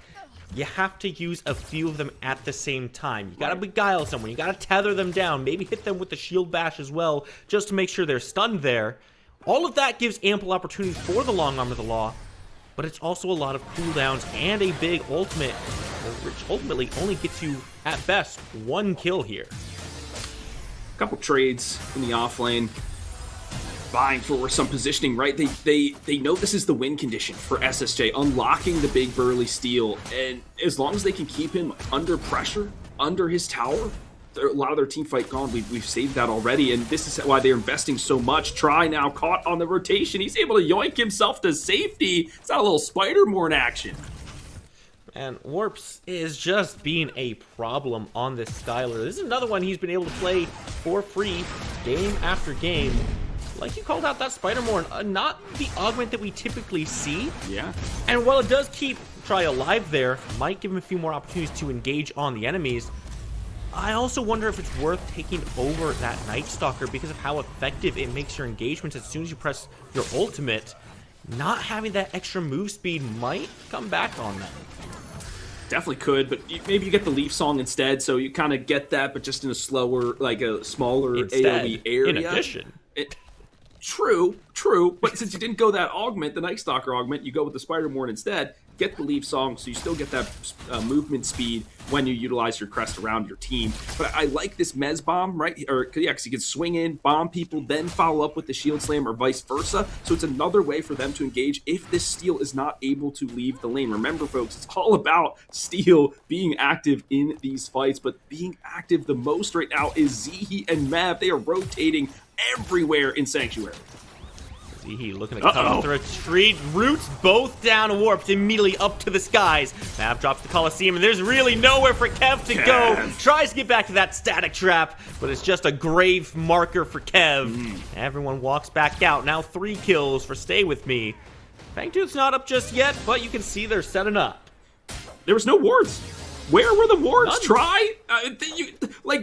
you have to use a few of them at the same time. You gotta beguile someone. You gotta tether them down. Maybe hit them with the shield bash as well, just to make sure they're stunned there. All of that gives ample opportunity for the long arm of the law, but it's also a lot of cooldowns and a big ultimate, which ultimately only gets you, at best, 1 kill here. A couple trades in the off lane, vying for some positioning, right? They know this is the win condition for SSJ, unlocking the big burly steal, and as long as they can keep him under pressure, under his tower, a lot of their team fight gone. We've saved that already, and this is why they're investing so much. Try now caught on the rotation. He's able to yoink himself to safety. It's not a little Spider-Morn action. And Warps is just being a problem on this Skylar. This is another one he's been able to play for free game after game. Like you called out, that Spider-Morn, not the augment that we typically see. Yeah. And while it does keep Try alive there, might give him a few more opportunities to engage on the enemies. I also wonder if it's worth taking over that Night Stalker because of how effective it makes your engagements as soon as you press your ultimate. Not having that extra move speed might come back on them. Definitely could, but maybe you get the Leaf Song instead, so you kind of get that, but just in a slower, like a smaller AoE area. In addition. True, but since you didn't go that augment, the Night Stalker augment, you go with the Spider-Morn instead, get the Leaf Song, so you still get that movement speed when you utilize your crest around your team. But I like this Mez Bomb, right? Or, yeah, because you can swing in, bomb people, then follow up with the Shield Slam or vice versa. So it's another way for them to engage if this Steel is not able to leave the lane. Remember, folks, it's all about Steel being active in these fights, but being active the most right now is Zihi and Mav. They are rotating everywhere in Sanctuary. Zihi looking to cut off the retreat. Roots both down, warped immediately up to the skies. Mav drops the Coliseum, and there's really nowhere for Kev to go. Tries to get back to that static trap, but it's just a grave marker for Kev. Everyone walks back out. Now 3 kills for Stay With Me. Fangtooth's not up just yet, but you can see they're setting up. There was no wards. Where were the wards? None. Try?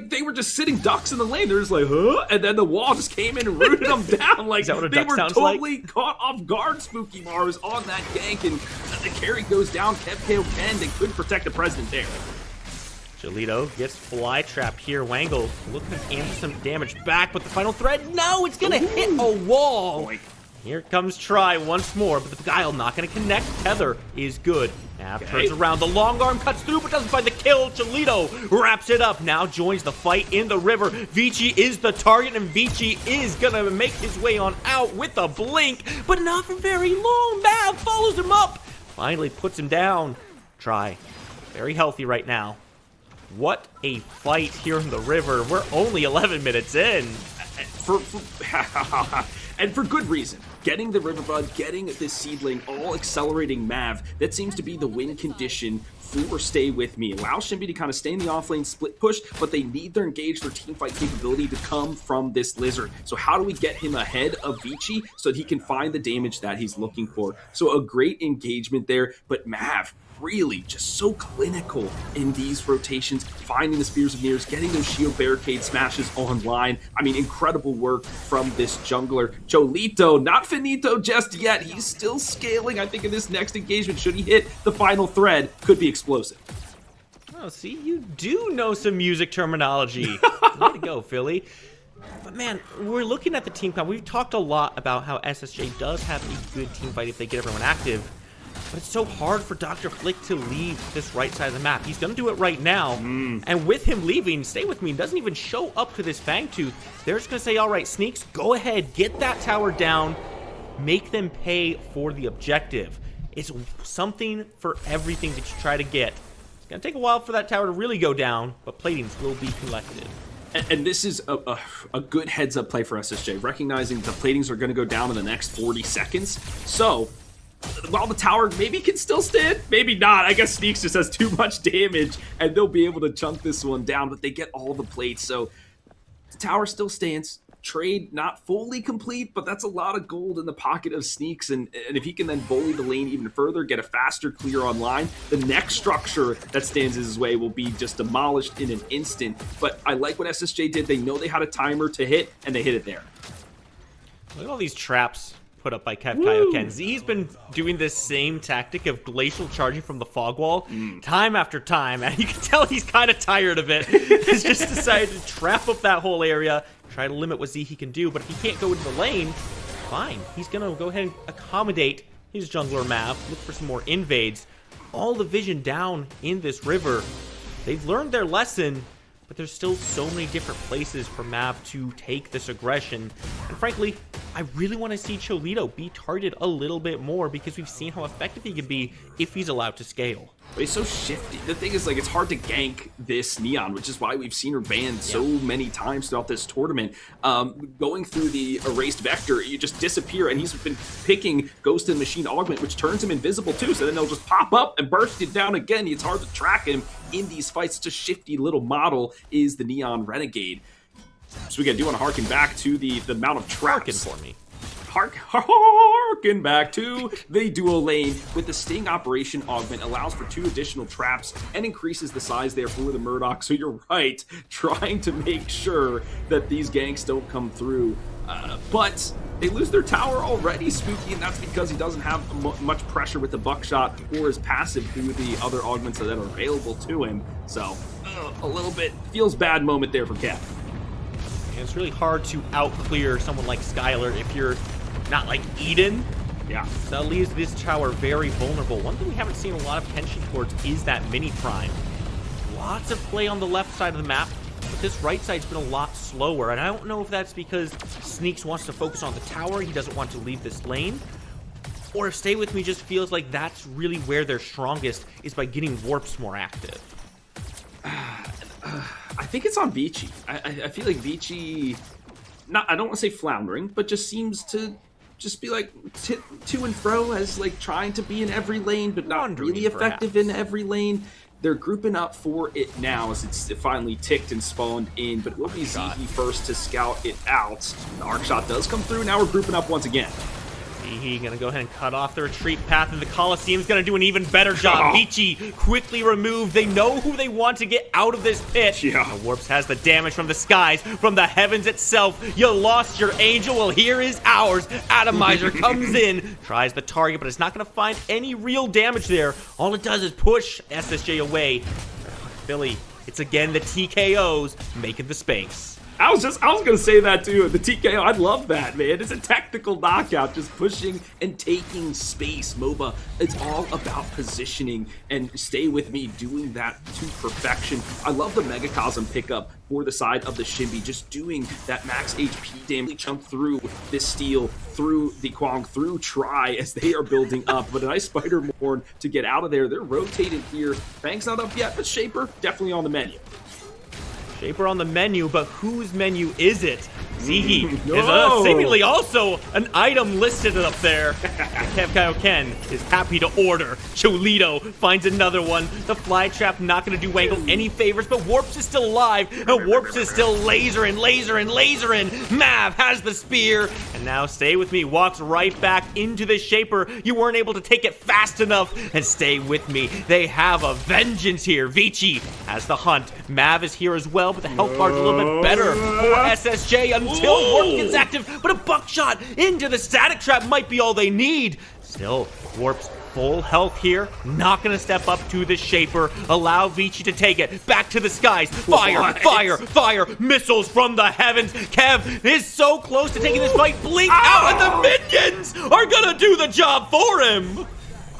They were just sitting ducks in the lane. They're just like, huh? And then the wall just came in and rooted them down. Like, they were totally caught off guard, Spooky Mars, on that gank. And the carry goes down. Kev KO can. They couldn't protect the president there. Jolito gets fly trapped here. Wangle looking to answer some damage back, but the final thread, no, it's going to hit a wall. Boink. Here comes Try once more, but the Beguile not going to connect. Tether is good. Nav turns around. The long arm cuts through, but doesn't find the kill. Cholito wraps it up. Now joins the fight in the river. Vici is the target, and Vici is going to make his way on out with a blink, but not for very long. Mav follows him up. Finally puts him down. Try. Very healthy right now. What a fight here in the river. We're only 11 minutes in. And for good reason. Getting the Riverbud, getting this Seedling, all accelerating Mav, that seems to be the win condition for Stay With Me. Allow Shinbi to kind of stay in the offlane split push, but they need their engage, their teamfight capability to come from this Lizard. So how do we get him ahead of Vici so that he can find the damage that he's looking for? So a great engagement there, but Mav, really just so clinical in these rotations, finding the Spears of Nears, getting those shield barricade smashes online. I mean, incredible work from this jungler. Jolito, not finito just yet. He's still scaling. I think in this next engagement, should he hit the final thread, could be explosive. Oh, see, you do know some music terminology. Way to go, Philly. But man, we're looking at the team comp. We've talked a lot about how SSJ does have a good team fight if they get everyone active. But it's so hard for Dr. Flick to leave this right side of the map. He's going to do it right now. And with him leaving, Stay With Me doesn't even show up to this Fangtooth. They're just going to say, all right, Sneaks, go ahead, get that tower down, make them pay for the objective. It's something for everything that you try to get. It's going to take a while for that tower to really go down, but platings will be collected. And this is a good heads-up play for SSJ, recognizing the platings are going to go down in the next 40 seconds. So while the tower maybe can still stand, maybe not. I guess Sneaks just has too much damage, and they'll be able to chunk this one down, but they get all the plates, so the tower still stands. Trade not fully complete, but that's a lot of gold in the pocket of Sneaks, and if he can then bully the lane even further, get a faster clear online, the next structure that stands in his way will be just demolished in an instant. But I like what SSJ did. They know they had a timer to hit, and they hit it there. Look at all these traps put up by Kev Kaioken. He's been doing this same tactic of glacial charging from the fog wall time after time, and you can tell he's kind of tired of it. He's just decided to trap up that whole area, try to limit what Zihi can do, but if he can't go into the lane, fine. He's gonna go ahead and accommodate his jungler Mav, look for some more invades. All the vision down in this river. They've learned their lesson, but there's still so many different places for Mav to take this aggression. And frankly, I really want to see Cholito be targeted a little bit more because we've seen how effective he can be if he's allowed to scale. But he's so shifty. The thing is, like, it's hard to gank this Neon, which is why we've seen her banned so many times throughout this tournament. Going through the erased vector, you just disappear, and he's been picking Ghost in the Machine Augment, which turns him invisible too, so then they'll just pop up and burst it down again. It's hard to track him in these fights. Such a shifty little model is the Neon Renegade. So we do want to harken back to the amount of traps. Harken for me. Harken back to the dual lane with the Sting Operation Augment, allows for 2 additional traps and increases the size there for the Murdoch. So you're right, trying to make sure that these ganks don't come through. But they lose their tower already, Spooky, and that's because he doesn't have much pressure with the buckshot or his passive through the other augments that are available to him. So a little bit feels bad moment there for Kev. And it's really hard to out-clear someone like Skylar if you're not like Eden. Yeah. So that leaves this tower very vulnerable. One thing we haven't seen a lot of attention towards is that mini prime. Lots of play on the left side of the map, but this right side's been a lot slower, and I don't know if that's because Sneaks wants to focus on the tower, he doesn't want to leave this lane, or if Stay With Me just feels like that's really where they're strongest, is by getting warps more active. I think it's on Vici. I feel like Vici, I don't want to say floundering, but just seems to just be like to and fro, as like trying to be in every lane, but not really effective in every lane. They're grouping up for it now as it finally ticked and spawned in, but it will be Zehe first to scout it out. The arc shot does come through. Now we're grouping up once again. Zehe gonna go ahead and cut off the retreat path, and the Colosseum's gonna do an even better job. Vici quickly removed. They know who they want to get out of this pit. Yeah. The Warps has the damage from the skies, from the heavens itself. You lost your angel, well here is ours. Atomizer comes in, tries the target, but it's not gonna find any real damage there. All it does is push SSJ away. Philly, it's again the TKOs making the space. I was gonna say that too. The TKO, I love that, man. It's a technical knockout, just pushing and taking space. MOBA, it's all about positioning, and Stay With Me doing that to perfection. I love the Megacosm pickup for the side of the Shinbi, just doing that max HP damage chunk through this Steel, through the Kwang, through Try as they are building up. But a nice Spider-Morn to get out of there. They're rotating here. Fang's not up yet, but Shaper definitely on the menu. Shaper on the menu, but whose menu is it? Zehe is seemingly also an item listed up there. Ken is happy to order. Cholito finds another one. The fly trap not going to do Wangle any favors, but Warps is still alive, and Warps is still lasering. Mav has the spear, and now Stay With Me walks right back into the Shaper. You weren't able to take it fast enough, and Stay With Me. They have a vengeance here. Vici has the hunt. Mav is here as well, but the health bar's a little bit better for SSJ until Warp gets active, but a buckshot into the static trap might be all they need. Still, Warp's full health here, not gonna step up to the Shaper, allow Vici to take it, back to the skies, fire, missiles from the heavens. Kev is so close to taking this fight, blink out, and the minions are gonna do the job for him.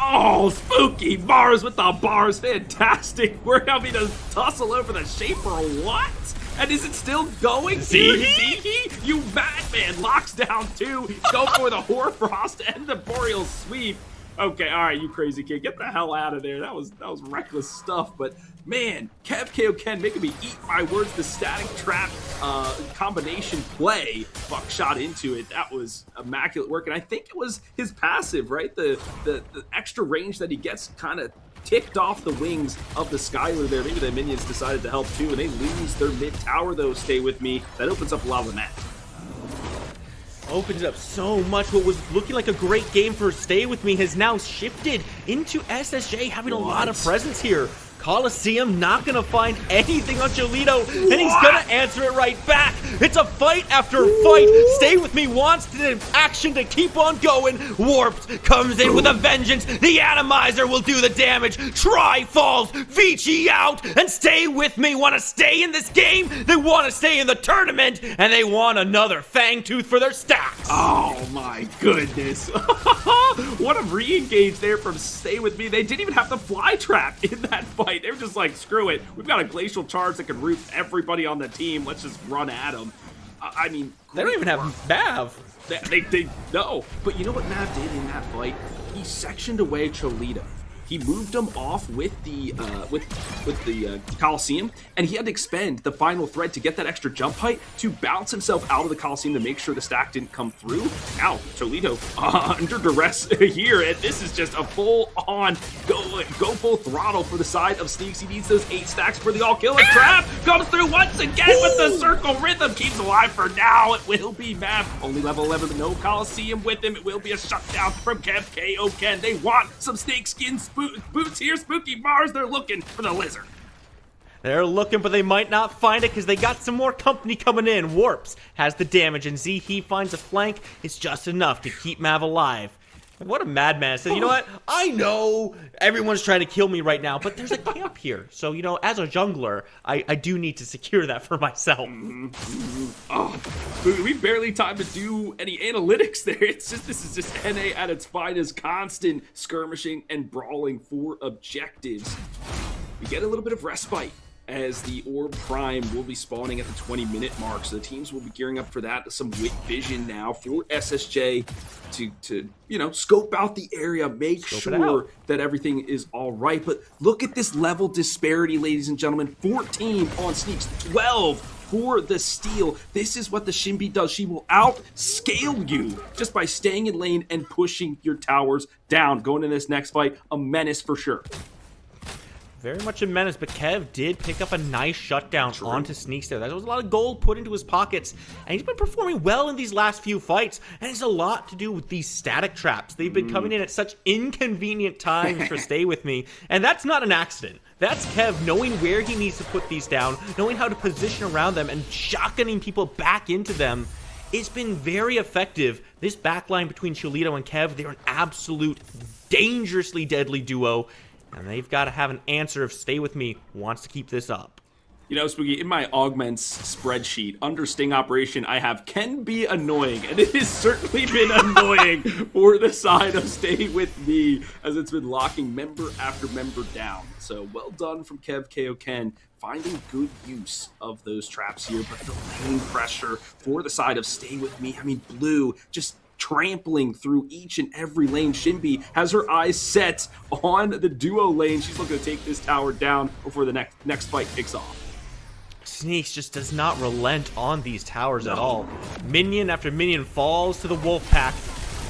Oh, Spooky bars with the bars, fantastic. We're having to tussle over the Shaper, what? And is it still going? Zehe, you madman, locks down 2. Go for the Hoarfrost and the Boreal Sweep. Okay, all right, you crazy kid, get the hell out of there. That was reckless stuff. But man, Kev KO Ken making me eat my words. The static trap combination play, buckshot into it. That was immaculate work, and I think it was his passive, right? The extra range that he gets kind of ticked off the wings of the Skylar there. Maybe the minions decided to help too, and they lose their mid tower though. Stay With Me. That opens up a lot of the map. Opens up so much. What was looking like a great game for Stay With Me has now shifted into SSJ having a lot of presence here. Colosseum not gonna find anything on Cholito, and he's gonna answer it right back. It's a fight after fight. Stay With Me wants the action to keep on going. Warped comes in with a vengeance. The atomizer will do the damage. Try falls, Vici out, and Stay With Me want to stay in this game. They want to stay in the tournament, and they want another Fangtooth for their stacks. Oh my goodness. What a re-engage there from Stay With Me. They didn't even have the fly trap in that fight. They were just like, screw it. We've got a glacial charge that can root everybody on the team. Let's just run at them. I mean, they don't even have Mav. They no. But you know what Mav did in that fight? He sectioned away Cholito. He moved him off with the Coliseum, and he had to expend the final thread to get that extra jump height to bounce himself out of the Coliseum to make sure the stack didn't come through. Now, Cholito under duress here, and this is just a full-on go full throttle for the side of Sneaks. He needs those 8 stacks for the all-killer trap. Comes through once again, but the circle rhythm keeps alive for now. It will be Mav, only level 11, but no Coliseum with him. It will be a shutdown from Kev KO Ken. They want some snakeskin boots here, Spooky Mars. They're looking for the lizard. They're looking, but they might not find it because they got some more company coming in. Warps has the damage, and He finds a flank. It's just enough to keep Mav alive. What a madman. Said, you know what? I know everyone's trying to kill me right now, but there's a camp here. So, you know, as a jungler, I do need to secure that for myself. Oh, we barely time to do any analytics there. It's just, this is just NA at its finest, constant skirmishing and brawling for objectives. We get a little bit of respite as the Orb Prime will be spawning at the 20-minute mark, so the teams will be gearing up for that. Some Wit Vision now for SSJ to you know, scope out the area, make sure that everything is all right. But look at this level disparity, ladies and gentlemen. 14 on Sneaks, 12 for the steal. This is what the Shinbi does. She will outscale you just by staying in lane and pushing your towers down. Going into this next fight, a menace for sure. Very much a menace, but Kev did pick up a nice shutdown onto Sneaks there. That was a lot of gold put into his pockets, and he's been performing well in these last few fights, and it's a lot to do with these static traps. They've been coming in at such inconvenient times for Stay With Me, and that's not an accident. That's Kev knowing where he needs to put these down, knowing how to position around them, and shotgunning people back into them. It's been very effective. This backline between Cholito and Kev, they're an absolute dangerously deadly duo. And they've got to have an answer if Stay With Me wants to keep this up. You know, Spooky, in my augments spreadsheet, under Sting Operation, I have can be annoying, and it has certainly been annoying for the side of Stay With Me, as it's been locking member after member down. So, well done from Kev KO Ken, finding good use of those traps here, but the lane pressure for the side of Stay With Me, I mean, Blue just trampling through each and every lane. Shinbi has her eyes set on the duo lane. She's looking to take this tower down before the next fight kicks off. Sneaks just does not relent on these towers at all. Minion after minion falls to the wolf pack.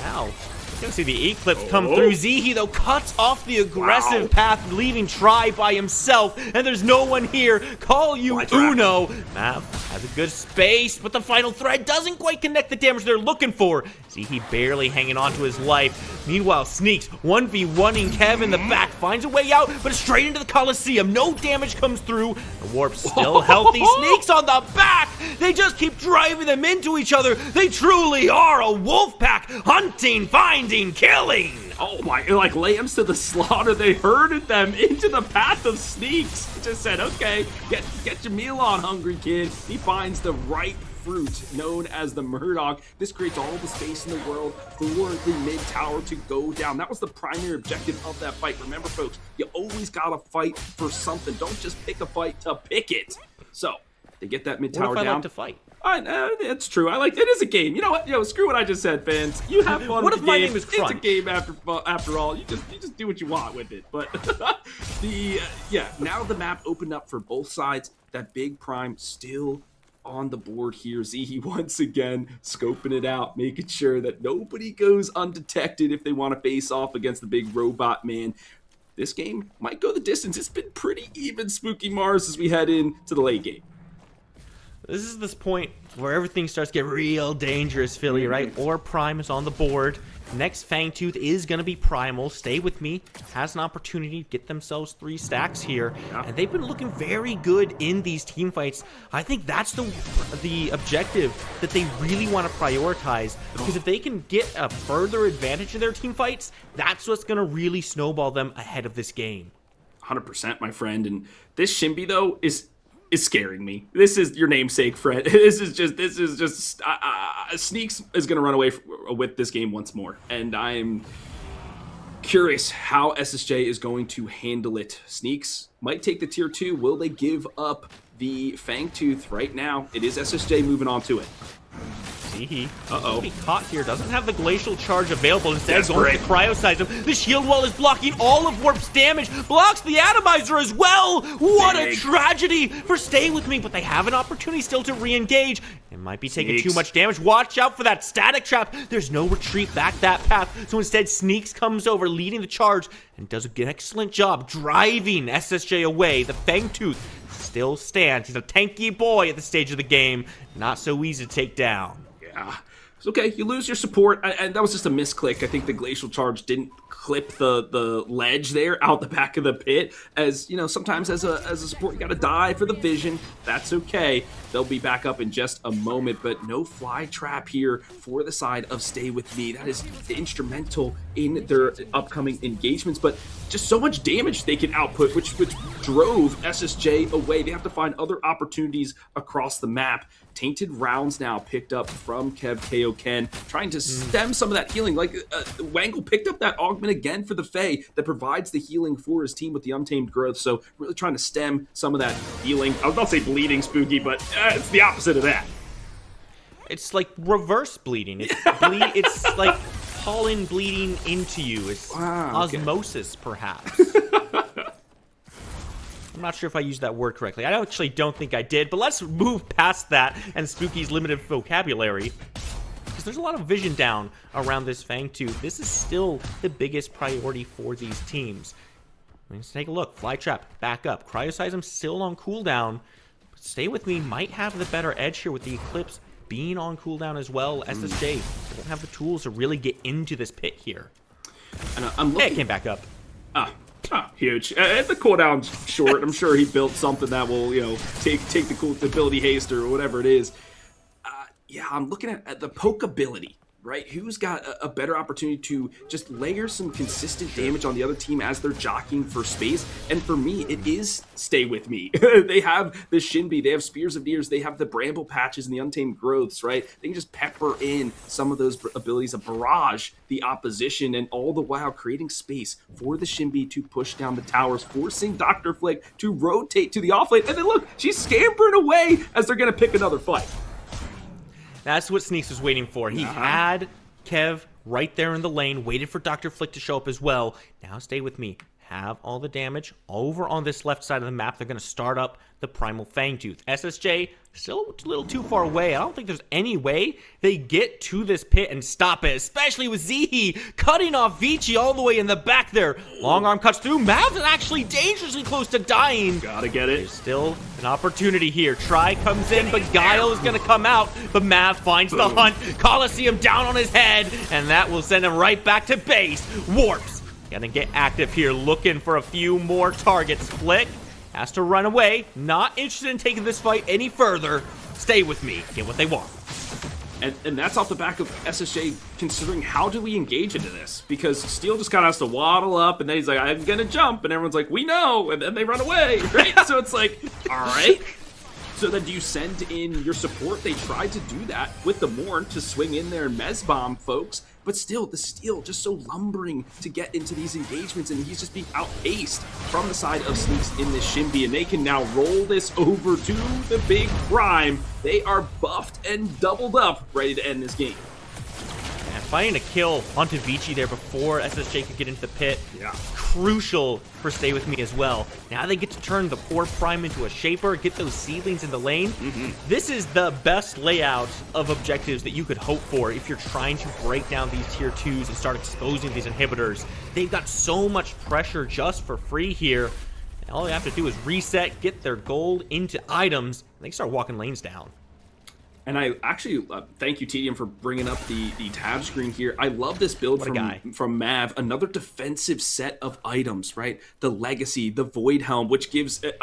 Now, you're gonna see the Eclipse come through. Zihi, though, cuts off the aggressive path, leaving Try by himself, and there's no one here. Call you Uno. Mav has a good space, but the final thread doesn't quite connect the damage they're looking for. Zihi barely hanging on to his life. Meanwhile, Sneaks 1v1ing Kev in the back, finds a way out, but straight into the Coliseum. No damage comes through. The Warp's still healthy. Sneaks on the back. They just keep driving them into each other. They truly are a wolf pack, hunting, finding, killing. Oh my, like lambs to the slaughter. They herded them into the path of Sneaks. Just said, okay, get your meal on, hungry kid. He finds the right fruit known as the Murdoch. This creates all the space in the world for the mid tower to go down. That was the primary objective of that fight. Remember, folks, you always gotta fight for something. Don't just pick a fight to pick it. So they get that mid tower down. What if I like to fight? It's true. It is a game. You know what? Screw what I just said, fans. You have fun. What with if the my game. name is Crunch? It's a game after all. You just do what you want with it. But now the map opened up for both sides. That big prime still on the board here. Zihi once again scoping it out, making sure that nobody goes undetected if they want to face off against the big robot man. This game might go the distance. It's been pretty even, Spooky Mars, as we head into the late game. This is this point where everything starts to get real dangerous, Philly, right? Or Prime is on the board. Next Fangtooth is going to be Primal. Stay with me. Has an opportunity to get themselves 3 stacks here. And they've been looking very good in these team fights. I think that's the objective that they really want to prioritize. Because if they can get a further advantage in their team fights, that's what's going to really snowball them ahead of this game. 100%, my friend. And this Shinbi, though, is scaring me. This is your namesake, Fred. This is just Sneaks is going to run away with this game once more. And I'm curious how SSJ is going to handle it. Sneaks might take the tier 2. Will they give up the Fangtooth right now? It is SSJ moving on to it. He be caught here. Doesn't have the glacial charge available. Instead, going to cryosize him. The shield wall is blocking all of Warp's damage. Blocks the atomizer as well. What a tragedy for Stay With Me. But they have an opportunity still to re-engage. It might be taking too much damage. Watch out for that static trap. There's no retreat back that path. So instead, Sneaks comes over, leading the charge, and does an excellent job driving SSJ away. The Fangtooth still stands. He's a tanky boy at this stage of the game. Not so easy to take down. Yeah, it's okay. You lose your support, and that was just a misclick. I think the glacial charge didn't clip the ledge there out the back of the pit. As you know, sometimes as a support, you got to die for the vision. That's okay. They'll be back up in just a moment, but no fly trap here for the side of Stay With Me. That is instrumental in their upcoming engagements, but just so much damage they can output, which drove SSJ away. They have to find other opportunities across the map. Tainted rounds now picked up from Kev Kaioken, trying to stem some of that healing. Like Wangle picked up that augment again for the Fae that provides the healing for his team with the Untamed Growth. So really trying to stem some of that healing. I was about to say bleeding, Spooky, but it's the opposite of that. It's like reverse bleeding. It's like pollen bleeding into you. It's osmosis, perhaps. I'm not sure if I used that word correctly. I actually don't think I did, but let's move past that and Spooky's limited vocabulary. Because there's a lot of vision down around this Fangtooth. This is still the biggest priority for these teams. Let's take a look. Fly Trap, back up. Cryosize still on cooldown. But Stay With Me might have the better edge here with the Eclipse being on cooldown as well. SSJ don't have the tools to really get into this pit here. And I'm looking... Hey, it came back up. Huge. The cooldown's short. I'm sure he built something that will, you know, take the cool ability haste or whatever it is. Yeah, I'm looking at the poke ability, right? Who's got a better opportunity to just layer some consistent damage on the other team as they're jockeying for space? And for me, it is Stay With Me. They have the Shinbi, they have Spears of Nears, they have the Bramble Patches and the Untamed Growths, right? They can just pepper in some of those abilities, a barrage the opposition, and all the while creating space for the Shinbi to push down the towers, forcing Dr. Flick to rotate to the offlane. And then look, she's scampering away as they're going to pick another fight. That's what Sneaks was waiting for. He had Kev right there in the lane, waited for Dr. Flick to show up as well. Now Stay With Me. Have all the damage over on this left side of the map. They're going to start up the Primal Fangtooth. SSJ still a little too far away. I don't think there's any way they get to this pit and stop it, especially with Zihi cutting off Vici all the way in the back there. Long arm cuts through. Mav's actually dangerously close to dying. Gotta get it. There's still an opportunity here. Try comes in, but Guile is going to come out. But Mav finds the hunt. Coliseum down on his head, and that will send him right back to base. Warps gonna get active here, looking for a few more targets. Flick has to run away. Not interested in taking this fight any further. Stay With Me. Get what they want. And that's off the back of SSJ considering how do we engage into this? Because Steel just kind of has to waddle up, and then he's like, I'm gonna jump, and everyone's like, we know, and then they run away, right? So it's like, all right. So then do you send in your support? They tried to do that with the Morn to swing in there and Mez bomb folks, but still, the Steel just so lumbering to get into these engagements, and he's just being outpaced from the side of Sneaks in this Shinbi, and they can now roll this over to the big Prime. They are buffed and doubled up, ready to end this game. And finding a kill onto Vici there before SSJ could get into the pit. Yeah. Crucial for Stay With Me as well. Now they get to turn the poor Prime into a Shaper, get those seedlings in the lane. This is the best layout of objectives that you could hope for if you're trying to break down these tier 2s and start exposing these inhibitors. They've got so much pressure just for free here. And all they have to do is reset, get their gold into items, they start walking lanes down. And I actually thank you, TDM, for bringing up the tab screen here. I love this build from Mav. Another defensive set of items, right? The Legacy, the Void Helm, which gives it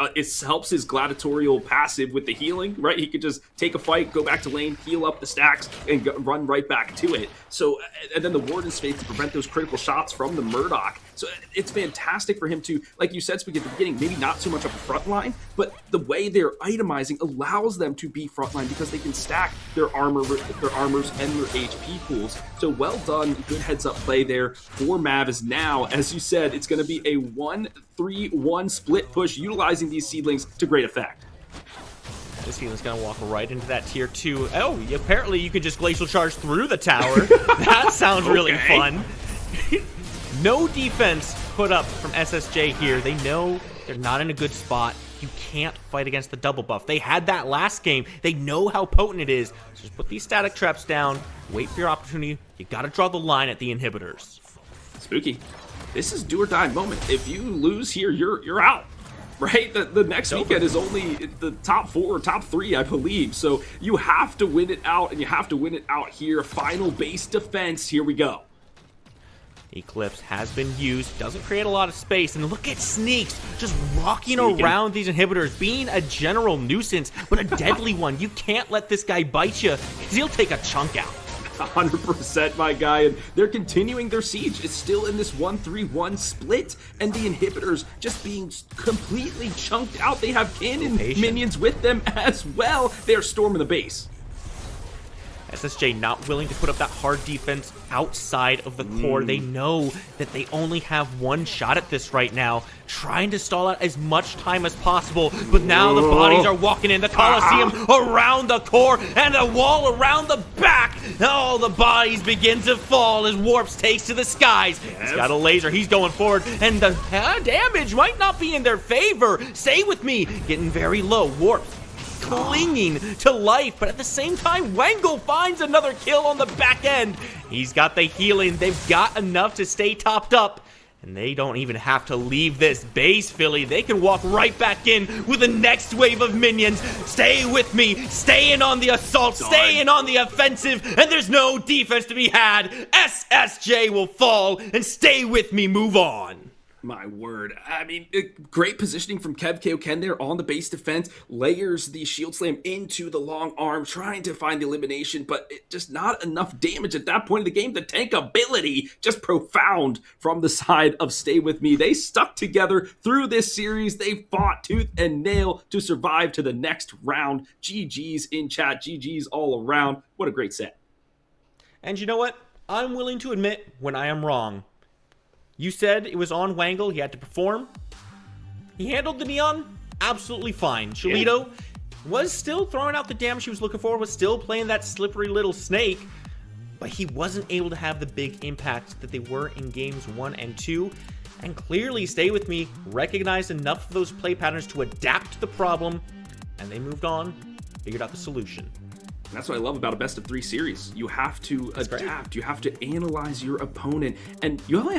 helps his gladiatorial passive with the healing, right? He could just take a fight, go back to lane, heal up the stacks, and run right back to it. So, and then the Warden's Faith to prevent those critical shots from the Murdoch. So it's fantastic for him to, like you said, Spooky, at the beginning, maybe not so much of a front line, but the way they're itemizing allows them to be frontline because they can stack their armors and their HP pools. So well done, good heads up play there for Mav. Is now, as you said, it's going to be a 1-3-1 split push utilizing these seedlings to great effect. This healing's gonna walk right into that tier 2. Oh, apparently you can just glacial charge through the tower. That sounds really fun. No defense put up from SSJ here. They know they're not in a good spot. You can't fight against the double buff. They had that last game. They know how potent it is. So just put these static traps down. Wait for your opportunity. You gotta draw the line at the inhibitors. Spooky, this is do or die moment. If you lose here, you're out. Right? The next weekend is only the top 4 or top 3, I believe. So you have to win it out, and you have to win it out here. Final base defense. Here we go. Eclipse has been used, doesn't create a lot of space, and look at Sneaks just rocking around these inhibitors, being a general nuisance, but a deadly one. You can't let this guy bite you, because he'll take a chunk out. 100%, my guy, and they're continuing their siege. It's still in this 1-3-1 split, and the inhibitors just being completely chunked out. They have cannon minions with them as well. They're storming the base. SSJ not willing to put up that hard defense outside of the core. They know that they only have one shot at this right now, trying to stall out as much time as possible, but now the bodies are walking in the Colosseum around the core and a wall around the back. All the bodies begin to fall as Warps takes to the skies. He's got a laser, he's going forward, and the damage might not be in their favor. Stay with me, getting very low. Warps clinging to life, but at the same time, Wangle finds another kill on the back end. He's got the healing. They've got enough to stay topped up, and they don't even have to leave this base, Philly. They can walk right back in with the next wave of minions. Stay with me, staying on the assault, staying on the offensive, and there's no defense to be had. SSJ will fall, and stay with me, move on. My word. I mean, great positioning from Kev Kaoken there on the base defense. Layers the shield slam into the long arm, trying to find the elimination, but just not enough damage at that point of the game. The tank ability just profound from the side of Stay With Me. They stuck together through this series. They fought tooth and nail to survive to the next round. GG's in chat. GG's all around. What a great set. And you know what? I'm willing to admit when I am wrong. You said it was on Wangle, he had to perform. He handled the Neon absolutely fine. Shalito was still throwing out the damage he was looking for, was still playing that slippery little snake, but he wasn't able to have the big impact that they were in games 1 and 2. And clearly, Stay With Me recognized enough of those play patterns to adapt to the problem, and they moved on, figured out the solution. And that's what I love about a best of 3 series. You have to adapt. You have to analyze your opponent, and you only have